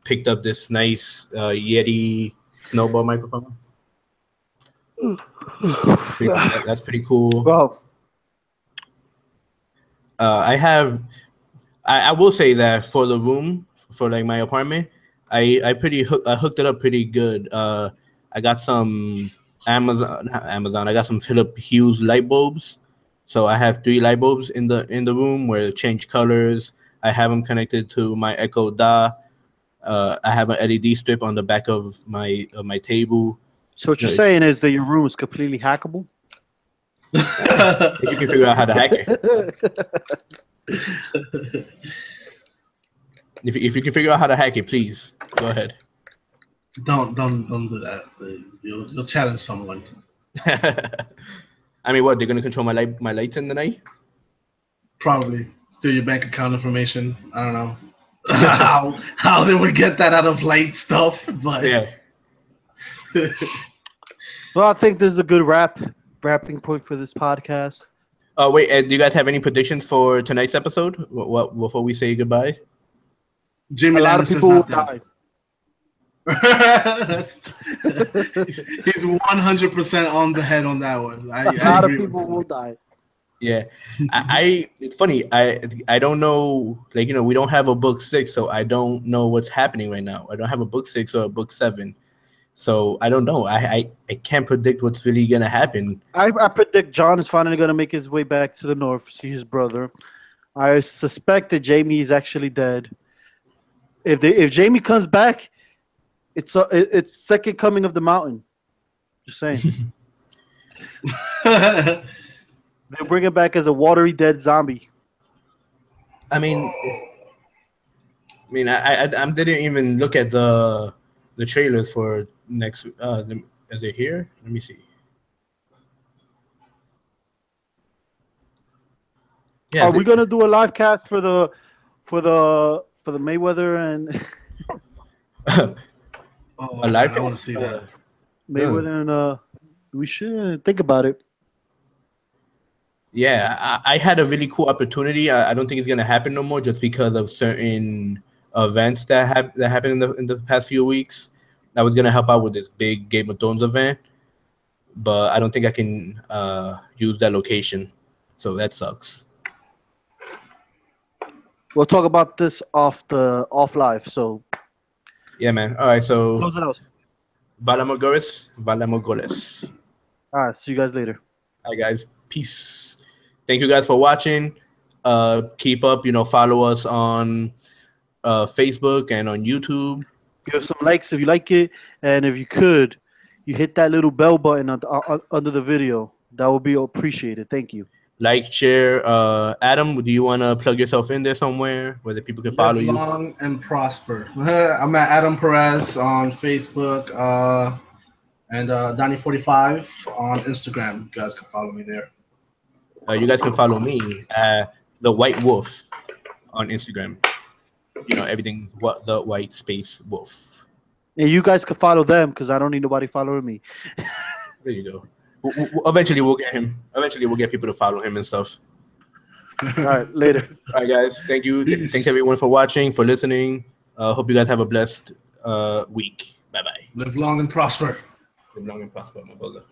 Picked up this nice Yeti snowball microphone. That's pretty cool. Wow. I will say that for the room, for like my apartment, I hooked it up pretty good. I got some not Amazon. I got some Philip Hughes light bulbs. So I have 3 light bulbs in the room where it change colors. I have them connected to my Echo Dot. I have an LED strip on the back of my table. So what you're saying is that your room is completely hackable? If you can figure out how to hack it. If you can figure out how to hack it, please go ahead. Don't do that. You'll challenge someone. I mean, what, they're gonna control my lights in the night? Probably steal your bank account information. I don't know how they would get that out of light stuff, but yeah. Well, I think this is a good wrapping point for this podcast. Oh wait, do you guys have any predictions for tonight's episode? What before we say goodbye? Jimmy a lot of people will die. He's 100% on the head on that one. A lot of people will die. Yeah, it's funny. I don't know. Like, we don't have a book 6, so I don't know what's happening right now. I don't have a book 6 or a book 7, so I don't know. I can't predict what's really gonna happen. I predict John is finally gonna make his way back to the north to see his brother. I suspect that Jamie is actually dead. If Jamie comes back, it's second coming of the mountain. Just saying. They bring him back as a watery dead zombie. I mean, I didn't even look at the trailers for next. Is it here? Let me see. Yeah, are we gonna do a live cast for the Mayweather and a live cast? I want to see that. Mayweather and we should think about it. Yeah, I had a really cool opportunity. I don't think it's gonna happen no more, just because of certain events that happened in the past few weeks. I was gonna help out with this big Game of Thrones event, but I don't think I can use that location, so that sucks. We'll talk about this off live. So yeah, man. All right, so close it out. Valamogores, Valamogoles. All right, see you guys later. All right, guys. Peace. Thank you guys for watching. Keep up, follow us on Facebook and on YouTube. Give us some likes if you like it, and if you could, you hit that little bell button under the video. That would be appreciated. Thank you. Like, share. Adam, do you want to plug yourself in there somewhere where the people can follow you? Live long and prosper. I'm at Adam Perez on Facebook and Donnie45 on Instagram. You guys can follow me there. You guys can follow me at The White Wolf on Instagram. Everything the white space wolf. And you guys can follow them because I don't need nobody following me. There you go. Eventually we'll get him. Eventually we'll get people to follow him and stuff. All right, later. All right, guys. Thank you. Thanks everyone for watching, for listening. Hope you guys have a blessed week. Bye-bye. Live long and prosper. Live long and prosper, my brother.